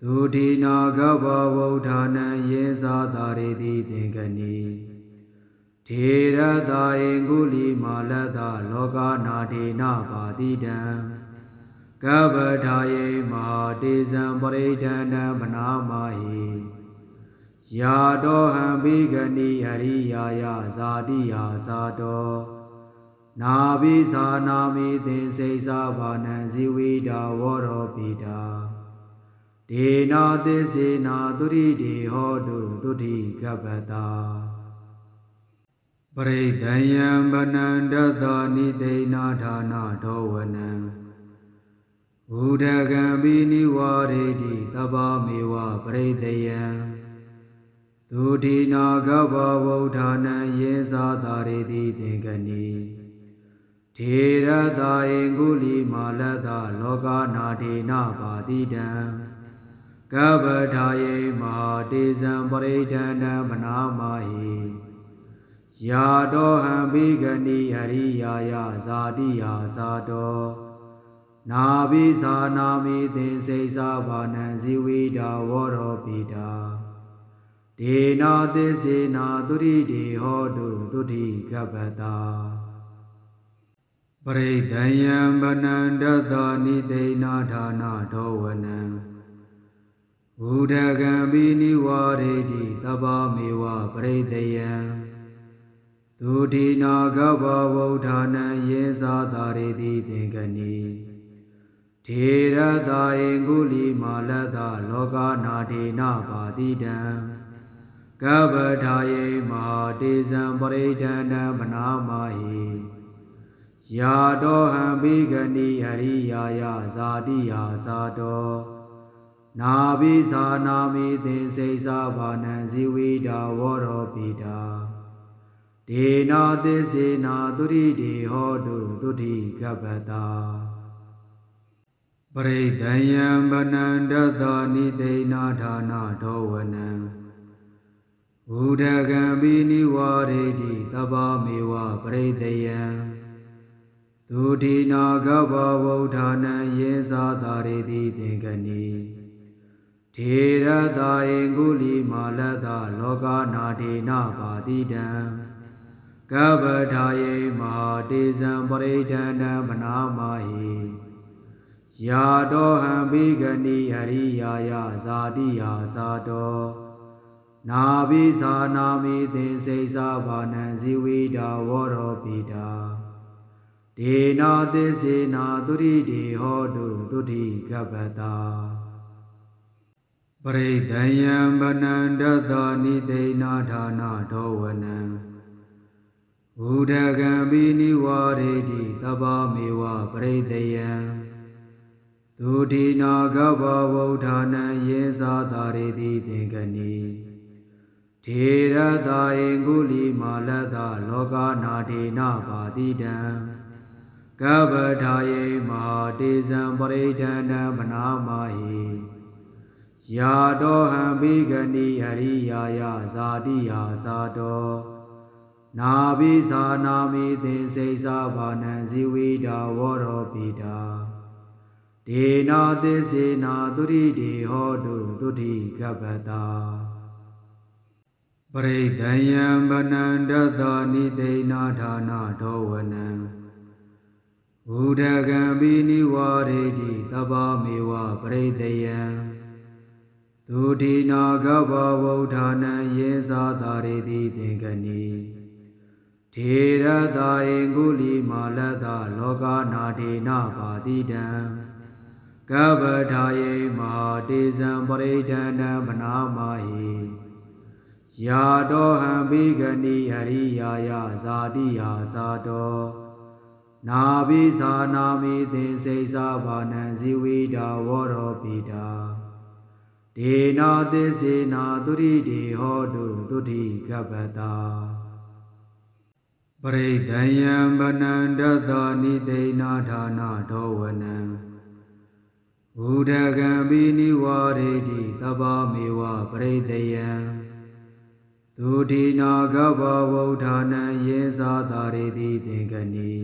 သူတိနာဂဗဝုဌာနံယေသာတာရေတိသင်္ကနိထေရတာယေကုလိမာလတလောကနာဒေနပါတိတံကဗ္ဗထာယေမဟာတေဇံပရိဒန္တံဗနာမဟိယာတောဟံဘိဂနိအရိယာယဇာတိယာသာတောနာဘိဇာနာမိသင်္စိသဘာနံဇိဝိတာဝရောပိတာဒေနာသစ္စေနာသုရိတိဟောတုသုတိကပ္ပတာပရိဒယံဗနန္တတနိသိဏဌာနဒောဝနံဘုဒ္ဓကံပိနိဝရေတိသဗ္ဗမေဝပရိဒယံသူတိနာဂဗဝုဌာနံယေသာတာရေတိသင်္ကနိထေရတာယေကုလိမာလတလောကနာဒေနပါတိတံကဗ္ဗထာယေမဟာတေဇံပရိဒန္တံဗနာမဟိယာတောဟံဘိဂနိအရိယာယဇာတိယာသာတောနာဘိဇာနာမိသင်္စိသဘာနံဇိဝိတာဝရောပိတာဒေနာသစ္စေနာသုရိတိဟောတုသုတိကပ္ပတာပရိဒယံဗနန္တတနိသိဏဌာနဒောဝနံဘုဒ္ဓကံပိနိဝရေတိသဗ္ဗမေဝပရိဒယံသူတိနာဂဗဝုဌာနံယေသာတာရေတိသင်္ကနိထေရတာယေကုလိမာလတလောကနာဒေနပါတိတံကဗ္ဗထာယေမဟာတေဇံပရိဒန္တံဗနာမဟိယာတောဟံဘိဂနိအရိယာယဇာတိယာသာတောနာဘိဇာနာမိသင်္စိသဘာနံဇိဝိတာဝရောပိတာဒေနာသစ္စေနာသုရိတိဟောတုသုတိကပ္ပတာပရိဒယံဗနန္တတနိသိဏဌာနဒောဝနံဘုဒ္ဓကံပိနိဝရေတိသဗ္ဗမေဝပရိဒယံသူတိနာဂဗဝုဌာနံယေသာတာရေတိသင်္ကနိထေရတာယေကုလိမာလတလောကနာဒေနပါတိတံ ကဗ္ဗထာယေမဟာတေဇံပရိဒန္တံဗနာမဟိယာတောဟံဘိဂနိဟရိယာယဇာတိယာသာတောနာဘိသာနာမိသင်္စိသာဘာနံဇိဝိတာဝရောပိတာဒေနာသစ္စေနာသုရိတိဟောတုသုတိကပ္ပတာပရိဒံယံဗနန္တသနိသိဏဌာနထောဝနံဥဒကံပိနိဝရေတိသဗ္ဗမေဝပရိဒယံဒုတိနာကဗ္ဗဝုဌာနံယေသာတာရေတိသင်္ကနိထေရတာယေငုလိမာလတလောကနာဒေနပါတိတံကဗ္ဗထာယေမဟာတေဇံပရိဒန္တံဗနာမဟိယာတောဟံဘိဂနိဟရိယာယဇာတိယာသာတောနာဘိသာနာမိသင်္စိသာဘာနံဇိဝိတာဝရောပိတာဒေနာသစ္စေနာသုရိတိဟောတုသုတိကပ္ပတာပရိဒံယံဗနန္တသနိသိဏဌာနထောဝနံဥဒကံပိနိဝရေတိသဗ္ဗမေဝပရိဒယံဒုတိနာကဗ္ဗဝုဌာနံယေသာတာရေတိသင်္ကနိထေရတာယေငုလိမာလတလောကနာဒေနပါတိတံကဗ္ဗထာယေမဟာတေဇံပရိဒန္တံဗနာမဟိယာတောဟံဘိဂနိဟရိယာယဇာတိယာသာတောနာဘိသာနာမိသင်္စိသာဘာနံဇိဝိတာဝရောပိတာဒေနာသစ္စေနာသုရိတိဟောတုသုတိကပ္ပတာပရိဒံယံဗနန္တသနိသိဏဌာနထောဝနံဥဒကံပိနိဝရေတိသဗ္ဗမေဝပရိဒယံဒုတိနာကဗ္ဗဝုဌာနံယေသာတာရေတိသင်္ကနိ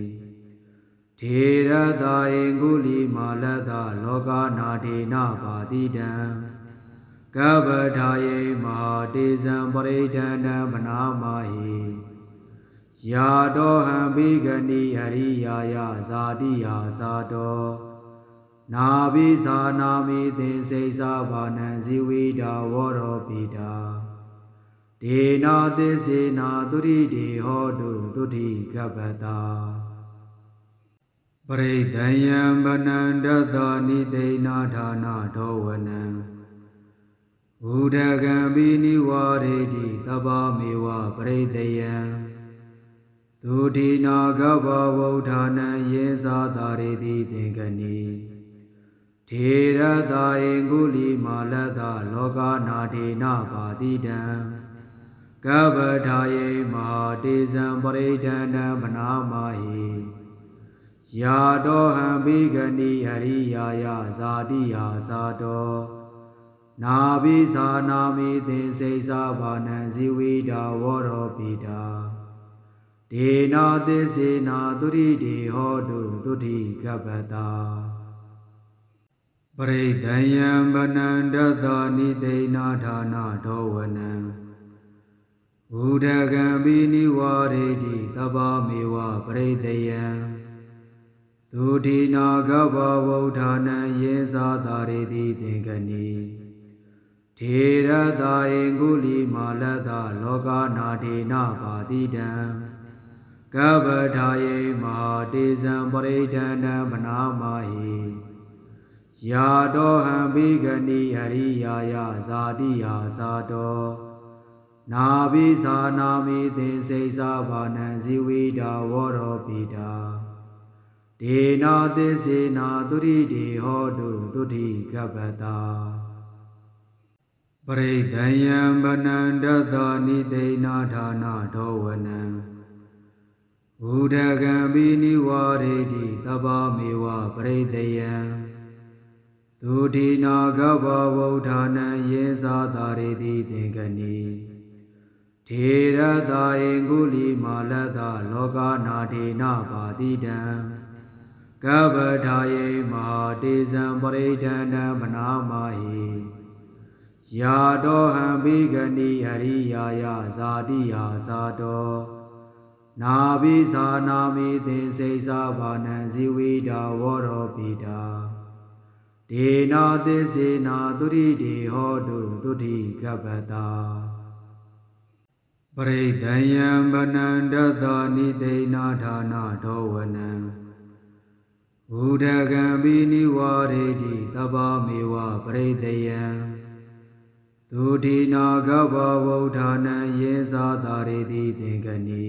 ထေရတာယေငုလိမာလတလောကနာဒေနပါတိတံကဗ္ဗထာယေမဟာတေဇံပရိဒန္တံဗနာမဟိယာတောဟံဘိဂနိဟရိယာယဇာတိယာသာတောနာဘိသာနာမိသင်္စိသာဘာနံဇိဝိတာဝရောပိတာဒေနာသစ္စေနာသုရိတိဟောတုသုတိကပ္ပတာပရိဒံယံဗနန္တသနိသိဏဌာနထောဝနံဥဒကံပိနိဝရေတိသဗ္ဗမေဝပရိဒယံဒုတိနာကဗ္ဗဝုဌာနံယေသာတာရေတိသင်္ကနိထေရတာယေငုလိမာလတလောကနာဒေနပါတိတံကဗ္ဗထာယေမဟာတေဇံပရိဒန္တံဗနာမဟိယာတောဟံဘိဂနိဟရိယာယဇာတိယာသာတောနာဘိသာနာမိသင်္စိသာဘာနံဇိဝိတာဝရောပိတာဒေနာသစ္စေနာသုရိတိဟောတုသုတိကပ္ပတာပရိဒံယံဗနန္တသနိသိဏဌာနထောဝနံဥဒကံပိနိဝရေတိသဗ္ဗမေဝပရိဒယံဒုတိနာကဗ္ဗဝုဌာနံယေသာတာရေတိသင်္ကနိထေရတာယေငုလိမာလတလောကနာဒေနပါတိတံကဗ္ဗထာယေမဟာတေဇံပရိဒန္တံဗနာမဟိယာတောဟံဘိဂနိဟရိယာယဇာတိယာသာတောနာဘိသာနာမိသင်္စိသာဘာနံဇိဝိတာဝရောပိတာဒေနာသစ္စေနာသုရိတိဟောတုသုတိကပ္ပတာပရိဒံယံဗနန္တသနိသိဏဌာနထောဝနံဥဒကံပိနိဝရေတိသဗ္ဗမေဝပရိဒယံဒုတိနာကဗ္ဗဝုဌာနံယေသာတာရေတိသင်္ကနိထေရတာယေငုလိမာလတလောကနာဒေနပါတိတံကဗ္ဗထာယေမဟာတေဇံပရိဒန္တံဗနာမဟိယာတောဟံဘိဂနိဟရိယာယဇာတိယာသာတော နာဘိဇာနာမိသင်္စိသဘာနံဇီဝိတာဝရောပိတာဒေနာသစ္စေနာသုရိတိဟောတုသုတိကပ္ပတာပရိဒယံဗနန္တသနိသိဏဌာနဒောဝနံဘုဒ္ဓကံပိနိဝရေတိသဗ္ဗမေဝပရိဒယံဒုတိနာကဗ္ဗဝုဌာနံယေသာတာရေတိသင်္ကနိ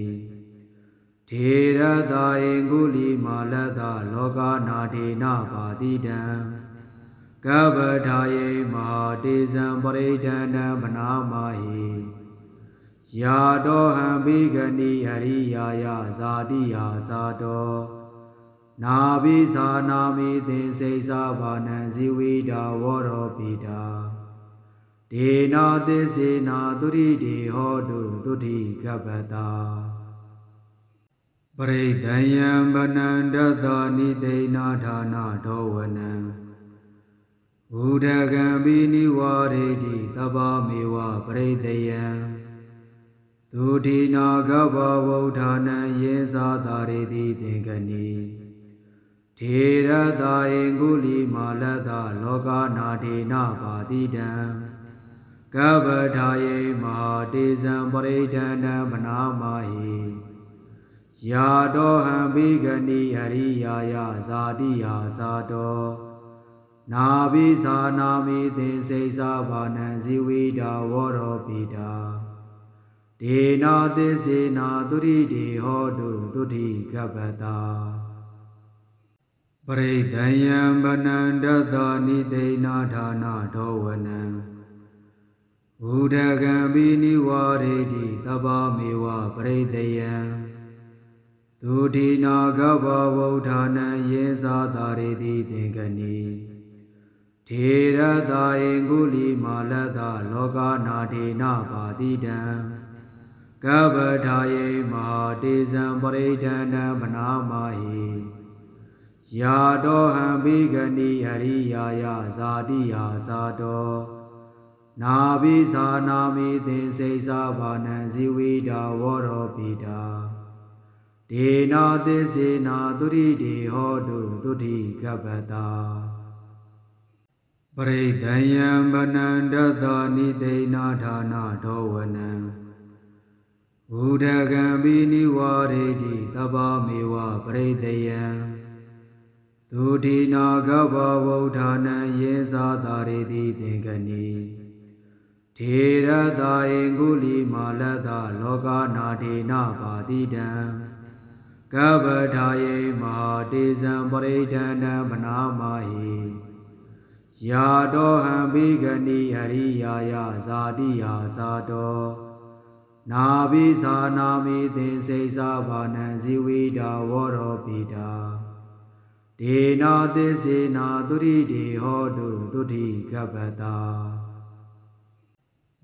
ထေရတာယေကုလိမာလတလောကနာဒေနပါတိတံကဗ္ဗထာယေမဟာတေဇံပရိဒန္တံဗနာမဟိယာတောဟံဘိဂနိအရိယာယဇာတိယာသာတောနာဘိဇာနာမိသင်္စိသဘာနံဇီဝိတာဝရောပိတာဒေနာသစ္စေနာသုရိတိဟောတုသုတိကပ္ပတာပရိဒယံဗနန္တသနိသိဏဌာနဒောဝနံဘုဒ္ဓကံပိနိဝရေတိသဗ္ဗမေဝပရိဒယံဒုတိနာကဗ္ဗဝုဌာနံယေသာတာရေတိသင်္ကနိထေရတာယေကုလိမာလတလောကနာဒေနပါတိတံကဗ္ဗထာယေမဟာတေဇံပရိဒန္တံဗနာမဟိယာတောဟံဘိဂနိအရိယာယဇာတိယာသာတောနာဘိဇာနာမိသင်္စိသဘာနံဇီဝိတာဝရောပိတာဒေနာသစ္စေနာသုရိတိဟောတုသုတိကပ္ပတာပရိဒယံဗနန္တသနိသိဏဌာနဒောဝနံဘုဒ္ဓကံပိနိဝရေတိသဗ္ဗမေဝပရိဒယံဒုတိနာကဗ္ဗဝုဌာနံယေသာတာရေတိသင်္ကနိထေရတာယေကုလိမာလတလောကနာဒေနပါတိတံကဗ္ဗထာယေမဟာတေဇံပရိဒန္တံဗနာမဟိယာတောဟံဘိဂနိအရိယာယဇာတိယာသာတောနာဘိဇာနာမိသင်္စိသဘာနံဇီဝိတာဝရောပိတာဒေနာသစ္စေနာသုရိတိဟောတုသုတိကပ္ပတာပရိဒယံဗနန္တသနိသိဏဌာနဒောဝနံဘုဒ္ဓကံပိနိဝရေတိသဗ္ဗမေဝပရိဒယံဒုတိနာကဗ္ဗဝုဌာနံယေသာတာရေတိသင်္ကနိထေရတာယေကုလိမာလတလောကနာဒေနပါတိတံကဗ္ဗထာယေမဟာတေဇံပရိဒန္တံဗနာမဟိယာတောဟံဘိဂနိအရိယာယဇာတိယာသာတောနာဘိဇာနာမိသင်္စိသဘာနံဇီဝိတာဝရောပိတာဒေနာသစ္စေနာသုရိတိဟောတုသုတိကပ္ပတာ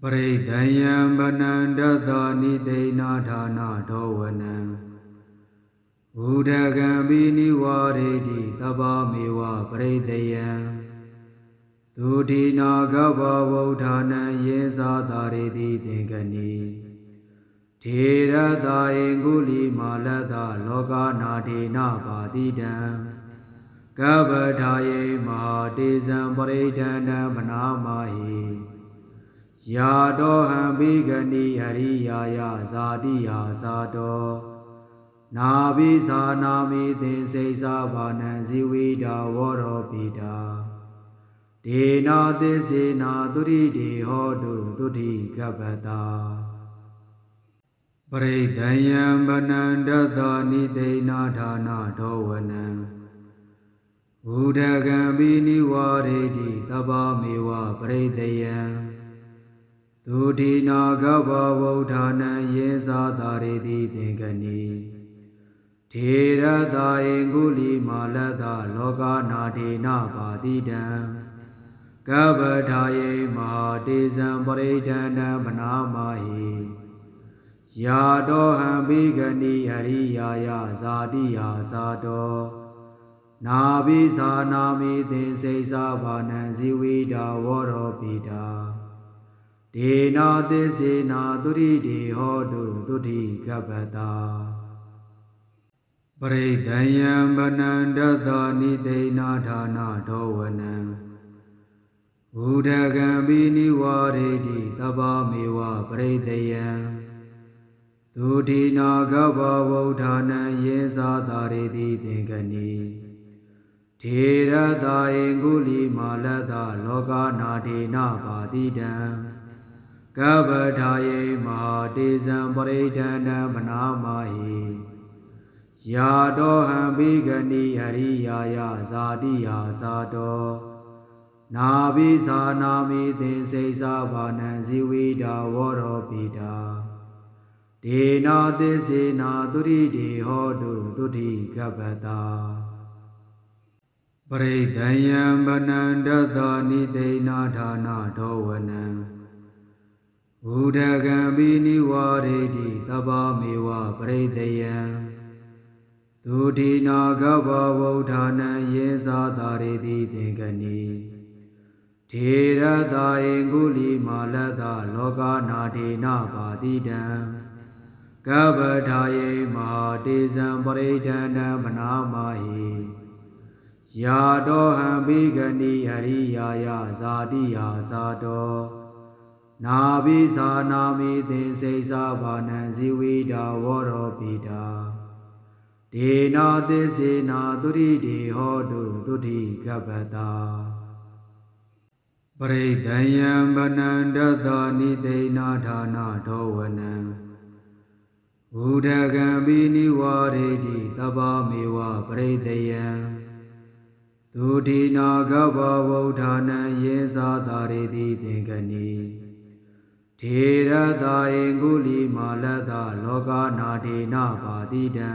ပရိဒယံဗနန္တသနိသိဏဌာနဒောဝနံဘုဒ္ဓကံပိနိဝရေတိသဗ္ဗမေဝပရိဒယံဒုတိနာကဗ္ဗဝုဌာနံယေသာတာရေတိသင်္ကနိထေရတာယေကုလိမာလတလောကနာဒေနပါတိတံကဗ္ဗထာယေမဟာတေဇံပရိဒန္တံဗနာမဟိယာတောဟံဘိဂနိအရိယာယဇာတိယာသာတောနာဘိဇာနာမိသင်္စိသဘာနံဇီဝိတာဝရောပိတာဒေနာသစ္စေနာသုရိတိဟောတုသုတိကပ္ပတာပရိဒယံဗနန္တသနိသိဏဌာနဒောဝနံဘုဒ္ဓကံပိနိဝရေတိသဗ္ဗမေဝပရိဒယံဒုတိနာကဗ္ဗဝုဌာနံယေသာတာရေတိသင်္ကနိထေရတာယေကုလိမာလတလောကနာဒေနပါတိတံကဗ္ဗထာယေမဟာတေဇံပရိဒန္တံဗနာမဟိယာတောဟံဘိဂနိအရိယာယဇာတိယာသာတောနာဘိဇာနာမိသင်္စိသဘာနံဇီဝိတာဝရောပိတာဒေနာသစ္စေနာသုရိတိဟောတုသုတိကပ္ပတာ ရိဒယံဗနန္တသောနိသိဏဌာနထောဝနံဘုဒ္ဓကံပိနိဝရေတိသဗ္ဗမေဝပရိဒယံဒုတိနာကဗ္ဗဝုဋ္ဌာနံယေသာသာရေတိသင်္ကနိထေရတာယေကုလိမာလတလောကနာဒေနပါတိတံကဗ္ဗထာယေမဟာတေဇံပရိဒန္တံမနာမဟိယာတောဟံဘိဂနိအရိယာယဇာတိယာသာတောနာဘိသာနာမိသင်္စိသာဘာနံဇိဝိတာဝရောပိတာဒေနာသစ္စေနာသုရိတိဟောတုသုတိကပ္ပတာပရိဒယံဗနန္တသောနိသိဏဌာနထောဝနံဘုဒ္ဓကံပိနိဝရေတိသဗ္ဗမေဝပရိဒယံဒုတိနာကဗ္ဗဝုဋ္ဌာနံယေသာသာရေတိသင်္ကနိထေရတာယေကုလိမာလတလောကနာဒေနပါတိတံကဗ္ဗထာယေမဟာတေဇံပရိဒန္တံမနာမဟိယာတောဟံဘိဂနိအရိယာယဇာတိယာသာတောနာဘိသာနာမိသင်္စိသာဘာနံဇိဝိတာဝရောပိတာဒေနာသစ္စေနာသုရိတိဟောတုသုတိကပ္ပတာပရိဒယံဗနန္တသောနိသိဏဌာနထောဝနံဘုဒ္ဓကံပိနိဝရေတိသဗ္ဗမေဝပရိဒယံဒုတိနာကဗ္ဗဝုဋ္ဌာနံယေသာသာရေတိသင်္ကနိထေရတာယေကုလိမာလတလောကနာဒေနပါတိတံ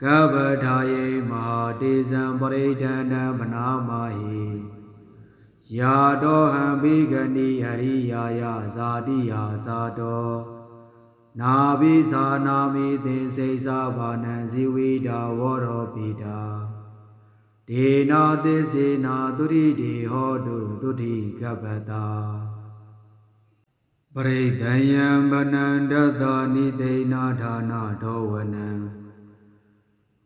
ကဗ္ဗထာယေမဟာတေဇံပရိဒန္တံမနာမဟိယာတောဟံဘိဂနိအရိယာယဇာတိယာသာတောနာဘိသာနာမိသင်္စိသာဘာနံဇိဝိတာဝရောပိတာဒေနာသစ္စေနာသုရိတိဟောတုသုတိကပ္ပတာပရိဒယံဗနန္တသောနိသိဏဌာနထောဝနံ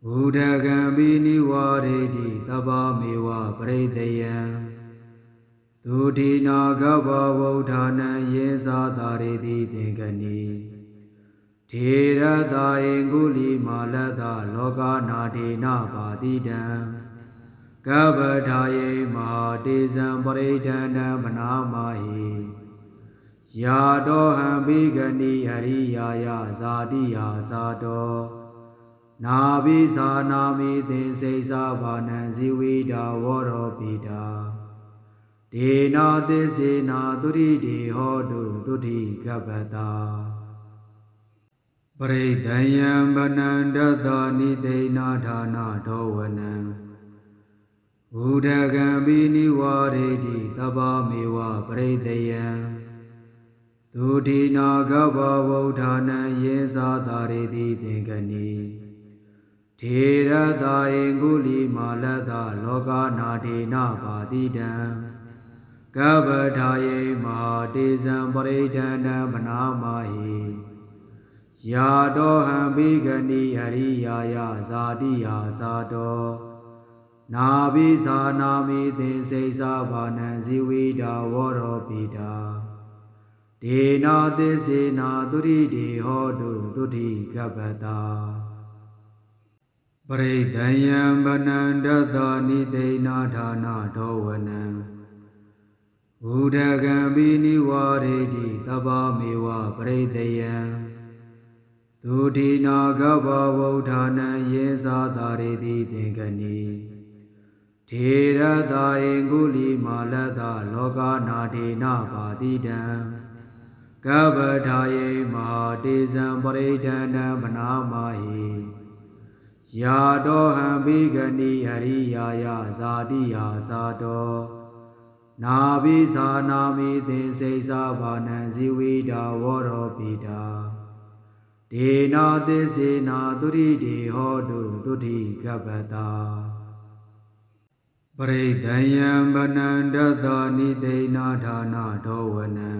ဘုဒ္ဓကံပိနိဝရေတိသဗ္ဗမေဝပရိဒယံဒုတိနာကဗ္ဗဝုဋ္ဌာနံယေသာသာရေတိသင်္ကနိထေရတာယေကုလိမာလတလောကနာဒေနပါတိတံကဗ္ဗထာယေမဟာတေဇံပရိဒန္တံမနာမဟိယာတောဟံဘိဂနိအရိယာယဇာတိယာသာတောနာဘိသာနာမိသင်္စိသာဘာနံဇိဝိတာဝရောပိတာဒေနာသစ္စေနာသုရိတိဟောတုသုတိကပ္ပတာပရိဒယံဗနန္တသောနိသိဏဌာနထောဝနံဘုဒ္ဓကံပိနိဝရေတိသဗ္ဗမေဝပရိဒယံဒုတိနာကဗ္ဗဝုဋ္ဌာနံယေသာသာရေတိသင်္ကနိထေရတာယေကုလိမာလတလောကနာဒေနပါတိတံကဗ္ဗထာယေမဟာတေဇံပရိဒန္တံမနာမဟိယာတောဟံဘိဂနိအရိယာယဇာတိယာသာတောနာဘိသာနာမိသင်္စိသာဘာနံဇိဝိတာဝရောပိတာဒေနာသစ္စေနာသုရိတိဟောတုသုတိကပ္ပတာပရိဒယံဗနန္တသောနိသိဏဌာနထောဝနံဘုဒ္ဓကံပိနိဝရေတိသဗ္ဗမေဝပရိဒယံဒုတိနာကဗ္ဗဝုဋ္ဌာနံယေသာသာရေတိသင်္ကနိထေရတာယေကုလိမာလတလောကနာဒေနပါတိတံကဗ္ဗထာယေမဟာတေဇံပရိဒန္တံမနာမဟိယာတောဟံဘိဂနိအရိယာယဇာတိယာသာတောနာဘိသာနာမိသင်္စိသာဘာနံဇိဝိတာဝရောပိတာဒေနာသစ္စေနာသုရိတိဟောတုသုတိကပ္ပတာပရိဒယံဗနန္တသောနိသိဏဌာနထောဝနံ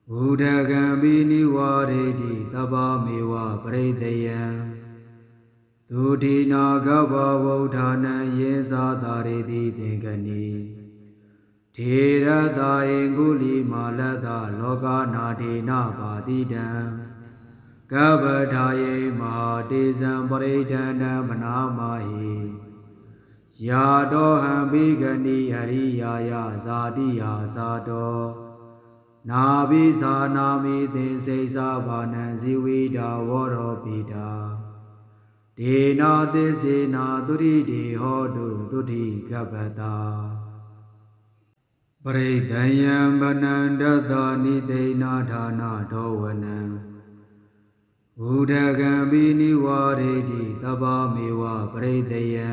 ဘုဒ္ဓကံပိနိဝရေတိသဗ္ဗမေဝပရိဒယံဒ သူတိနာကဘဝုဌာနံယေသာတာရေတိသင်္ကနိထေရတာယေကုလီမာလတလောကနာဒေနပါတိတံကဗ္ဗထာယေမဟာတေဇံပရိဒန္တံမနာမဟိယာတောဟံဘိဂနိဟရိယာယဇာတိယာသာတောနာဘိသာနာမိသင်္စိသာဘာနံဇိဝိတာဝရောပိတာဒေနာသစ္စေနာသုရိတေဟောတုသုတိကပ္ပတာပရိဒံယံဗနန္တသနိသိဏဌာနဒောဝနံဘုဒ္ဓကံပိနိဝရေတိသဗ္ဗမေဝပရိဒယံ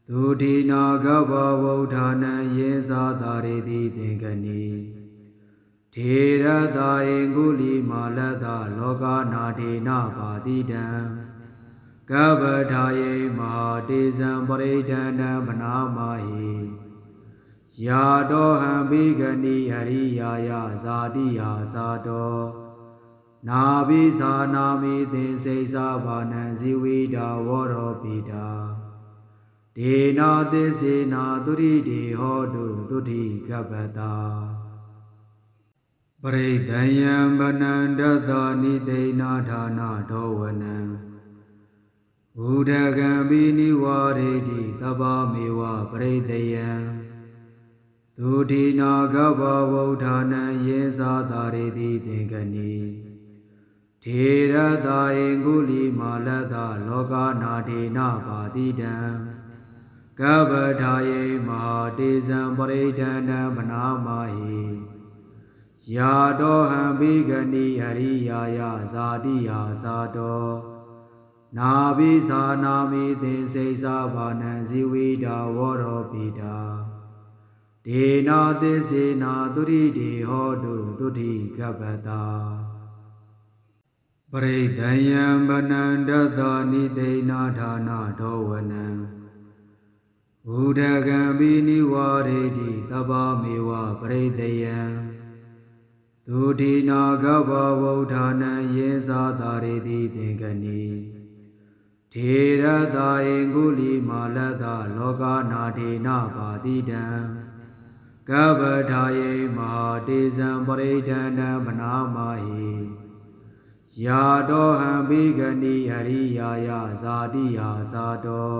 သူတိနာကဗ္ဗဝုဌာနံယေသာတာရေတိသင်္ကနိထေရတာယေကုလီမာလတလောကနာဒေနပါတိတံကဗ္ဗထာယေမဟာတေဇံပရိဒန္တံမနာမဟိယာတောဟံဘိဂနိဟရိယာယဇာတိယာသာတောနာဘိသာနာမိသင်္စိသာဘာနံဇိဝိတာဝရောပိတာဒေနာသစ္စေနာသုရိတေဟောတုသုတိကပ္ပတာပရိဒံယံဗနန္တသနိသိဏဌာနဒောဝနံဘုဒ္ဓကံပိနိဝရေတိသဗ္ဗမေဝပရိဒယံသူတိနာကဗ္ဗဝုဌာနံယေသာတာရေတိသင်္ကနိထေရတာယေကုလီမာလတလောကနာဒေနပါတိတံကဗ္ဗထာယေမဟာတေဇံပရိဒန္တံမနာမဟိယာတောဟံဘိဂနိဟရိယာယဇာတိယာသာတောနာဘိသာနာမိသင်္စိသာဘာနံဇိဝိတာဝရောပိတာဒေနာသစ္စေနာသုရိတေဟောတုသုတိကပ္ပတာပရိဒံယံဗနန္တသနိသိဏဌာနဒောဝနံဘုဒ္ဓကံပိနိဝရေတိသဗ္ဗမေဝပရိဒယံသူတိနာကဗ္ဗဝုဌာနံယေသာတာရေတိသင်္ကနိထေရတာယေကုလီမာလတလောကနာဒေနပါတိတံကဗ္ဗထာယေမဟာတေဇံပရိဒန္တံမနာမဟိယာတောဟံဘိဂနိဟရိယာယဇာတိယာသာတော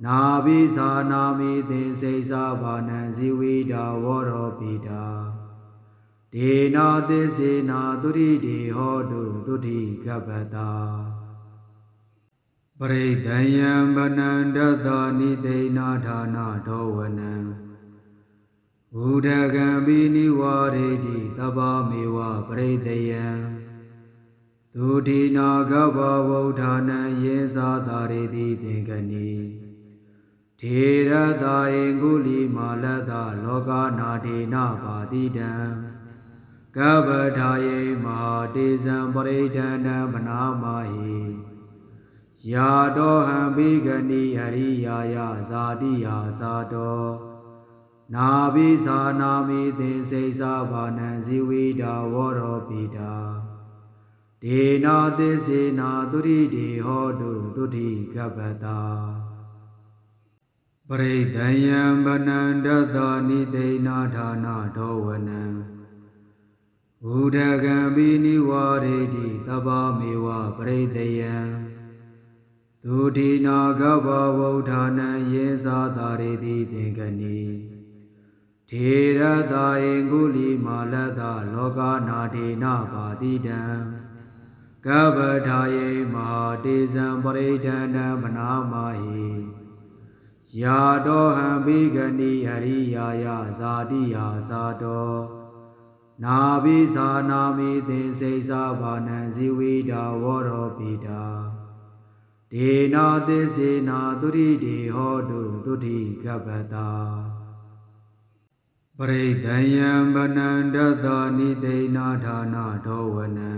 နာဘိသာနာမိသင်္စိသာဘာနံဇိဝိတာဝရောပိတာဒေနာသစ္စေနာသုရိတေဟောတုသုတိကပ္ပတာပရိဒံယံဗနန္တသနိသိဏဌာနဒောဝနံဘုဒ္ဓကံပိနိဝရေတိသဗ္ဗမေဝပရိဒယံသူတိနာကဗ္ဗဝုဌာနံယေသာတာရေတိသင်္ကနိထေရတာယေကုလီမာလတလောကနာဒေနပါတိတံကဗ္ဗထာယေမဟာတေဇံပရိဒန္တံမနာမဟိယာတောဟံဘိဂနိဟရိယာယဇာတိယာသာတောနာဘိသာနာမိသင်္စိသာဘာနံဇိဝိတာဝရောပိတာဒေနာသစ္စေနာသုရိတေဟောတုသုတိကပ္ပတာပရိဒံယံဗနန္တသနိသိဏဌာနဒောဝနံဘုဒ္ဓကံပိနိဝရေတိသဗ္ဗမေဝပရိဒယံသူတိနာကဗ္ဗဝုဌာနံယေသာတာရေတိသင်္ကနိထေရတာယေကုလီမာလတလောကနာဒေနပါတိတံကဗ္ဗထာယေမဟာတေဇံပရိဒန္တံမနာမဟိယာတောဟံဘိဂနိဟရိယာယဇာတိယာသာတောနာဘိသာနာမိသင်္စိသာဘာနံဇိဝိတာဝရောပိတာဒေနာသစ္စေနာသုရိတေဟောတုသုတိကပ္ပတာပရိဒံယံဗနန္တသနိသိဏဌာနဒောဝနံ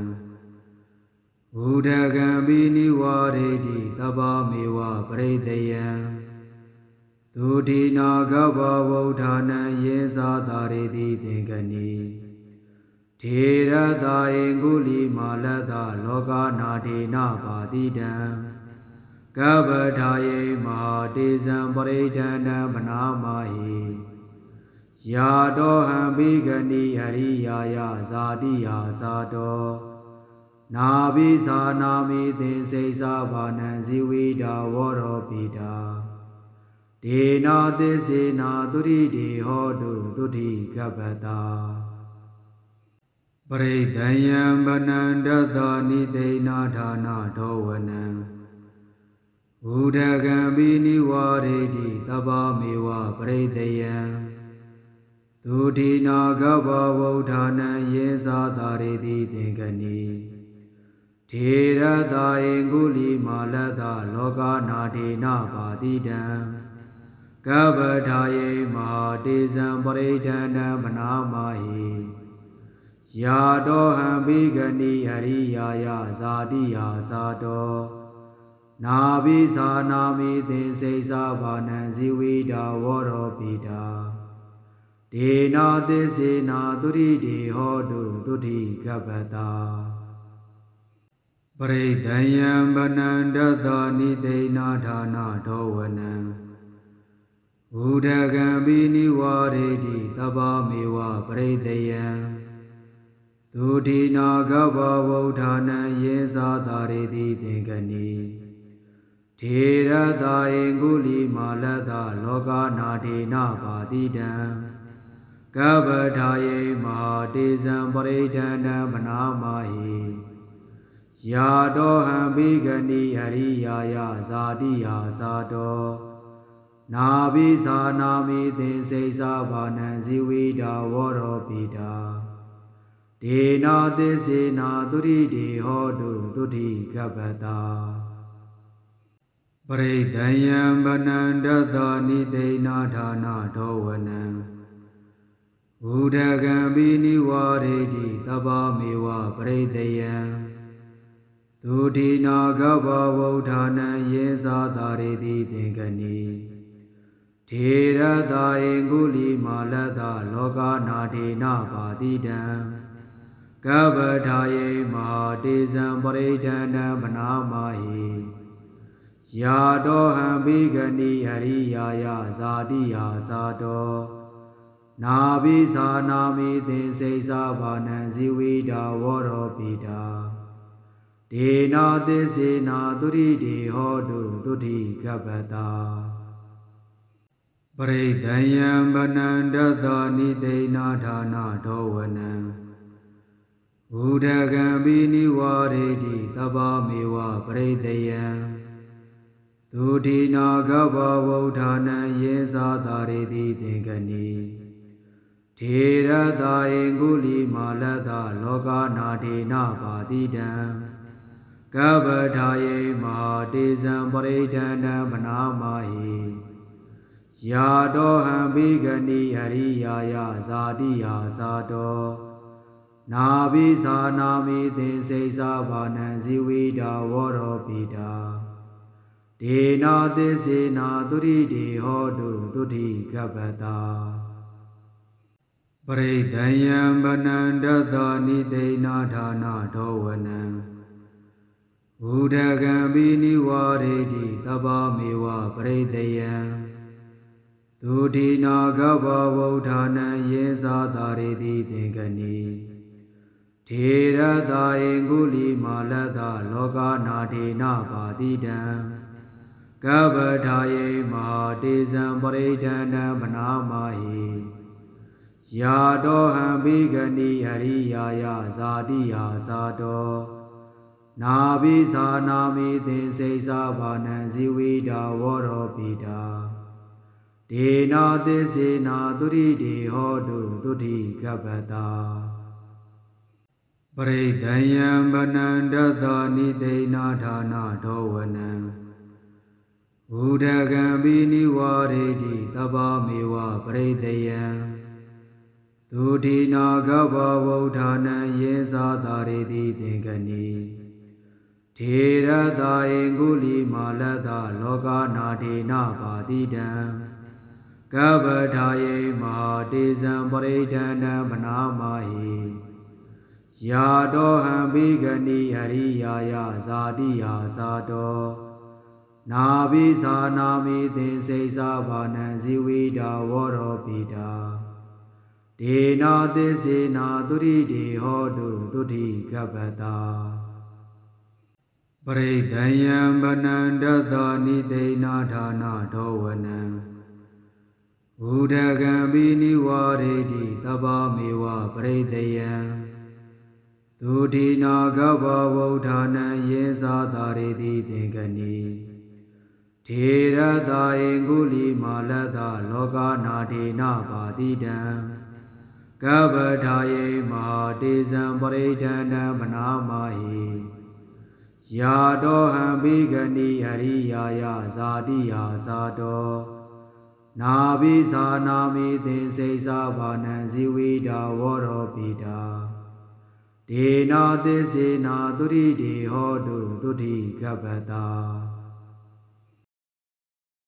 ဘုဒ္ဓကံပိနိဝရေတိသဗ္ဗမေဝပရိဒယံသူတိနာကဗ္ဗဝုဌာနံယေသာတာရေတိသင်္ကနိထေရတာယေကုလီမာလတလောကနာဒေနပါတိတံ ကဗ္ဗထာယေမဟာတေဇံပရိဒန္တံဗနာမဟိယာတောဟံဘိဂနိဟရိယာယဇာတိယာသာတောနာဘိဇာနာမိသင်္စိသဘာနံဇိဝိတာဝရောပိတာဒေနာသစ္စေနာသုရိတိဟောတုသုတိကပ္ပတာပရိဒယံဗနန္တသနိသိဏဌာနဒောဝနံဘုဒ္ဓကံပိနိဝရေတိသဗ္ဗမေဝပရိဒယံသုတိနာကဗ္ဗဝုဋ္ဌာနံယေသသာရေတိသင်္ကနိထေရတာယေကုလိမာလတလောကနာဒေနပါတိတံကဗ္ဗထာယေမဟာတေဇံပရိဒန္တံဗနာမဟိယာတောဟံဘိဂနိဟရိယာယဇာတိယာသာတောနာဘိဇာနာမိသင်္စိသဘာနံဇိဝိတာဝရောပိတာဒေနာသစ္စေနာသုရိတိဟောတုသုတိကပ္ပတာပရိဒယံဗနန္တသနိသိဏဌာနဒောဝနံဘုဒ္ဓကံပိနိဝရေတိသဗ္ဗမေဝပရိဒယံသုတိနာကဗ္ဗဝုဋ္ဌာနံယေသသာရေတိသင်္ကနိထေရတာယေကုလိမာလတလောကနာဒေနပါတိတံကဗ္ဗထာယေမဟာတေဇံပရိဒန္တံဗနာမဟိယာတောဟံဘိဂနိဟရိယာယဇာတိယာသာတောနာဘိဇာနာမိသင်္စိသဘာနံဇိဝိတာဝရောပိတာဒေနာသစ္စေနာသုရိတိဟောတုသုတိကပ္ပတာပရိဒယံဗနန္တသနိသိဏဌာနဒောဝနံဘုဒ္ဓကံပိနိဝရေတိသဗ္ဗမေဝပရိဒယံသုတိနာကဗ္ဗဝုဋ္ဌာနံယေသသာရေတိသင်္ကနိထေရတာယေကုလိမာလတလောကနာဒေနပါတိတံကဗ္ဗထာယေမဟာတေဇံပရိဒန္တံဗနာမဟိယာတောဟံဘိဂနိဟရိယာယဇာတိယာသာတောနာဘိဇာနာမိသင်္စိသဘာနံဇိဝိတာဝရောပိတာဒေနာသစ္စေနာသုရိတိဟောတုသုတိကပ္ပတာပရိဒယံဗနန္တသနိသိဏဌာနဒောဝနံဘုဒ္ဓကံပိနိဝရေတိသဗ္ဗမေဝပရိဒယံသုတိနာကဗ္ဗဝုဋ္ဌာနံယေသသာရေတိသင်္ကနိထေရတာယေကုလိမာလတလောကနာဒေနပါတိတံကဗ္ဗထာယေမဟာတေဇံပရိဒန္တံဗနာမဟိယာတောဟံဘိဂနိဟရိယာယဇာတိယာသာတောနာဘိဇာနာမိသင်္စိသဘာနံဇိဝိတာဝရောပိတာဒေနာသစ္စေနာသုရိတိဟောတုသုတိကပ္ပတာပရိဒယံဗနန္တသနိသိဏဌာနဒောဝနံဘုဒ္ဓကံပိနိဝရေတိသဗ္ဗမေဝပရိဒယံသုတိနာကဗ္ဗဝုဋ္ဌာနံယေသသာရေတိသင်္ကနိထေရတာယေကုလိမာလတလောကနာဒေနပါတိတံကဗ္ဗထာယေမဟာတေဇံပရိဒန္တံဗနာမဟိယာတောဟံဘိဂနိဟရိယာယဇာတိယာသာတောနာဘိဇာနာမိသင်္စိသဘာနံဇိဝိတာဝရောပိတာဒေနာသစ္စေနာသုရိတိဟောတုသုတိကပ္ပတာပရိဒယံဗနန္တသနိသိဏဌာနဒောဝနံဘုဒ္ဓကံပိနိဝရေတိသဗ္ဗမေဝပရိဒယံသုတိနာကဗ္ဗဝုဋ္ဌာနံယေသသာရေတိသင်္ကနိထေရတာယေကုလိမာလတလောကနာဒေနပါတိတံကဗ္ဗထာယေမဟာတေဇံပရိဒန္တံဗနာမဟိယာတောဟံဘိဂနိဟရိယာယဇာတိယာသာတော နာဘိသာနာမိသင်္စိသာဘာနံဇီဝိတာဝရောပိတာဒေနာသစ္စေနာသုရိတေဟောတုသုတိကပ္ပတာပရိဒယံဗနန္တသနိသိဏဌာနဒောဝနံဥဒကံပိနိဝရေတိသဗ္ဗမေဝပရိဒယံဒုတိနာကဗ္ဗဝုဌာနံယေသာတာရေတိသင်္ကနိထေရတာယေကုလီမာလတလောကနာဒေနပါတိတံကဗ္ဗထာယေမဟာတေဇံပရိဒန္တံမနာမဟိယာတောဟံဘိဂနိဟရိယာယဇာတိယာသာတောနာဘိသာနာမိသင်္စိသာဘာနံဇီဝိတာဝရောပိတာဒေနာသစ္စေနာသုရိတေဟောတုသုတိကပ္ပတာ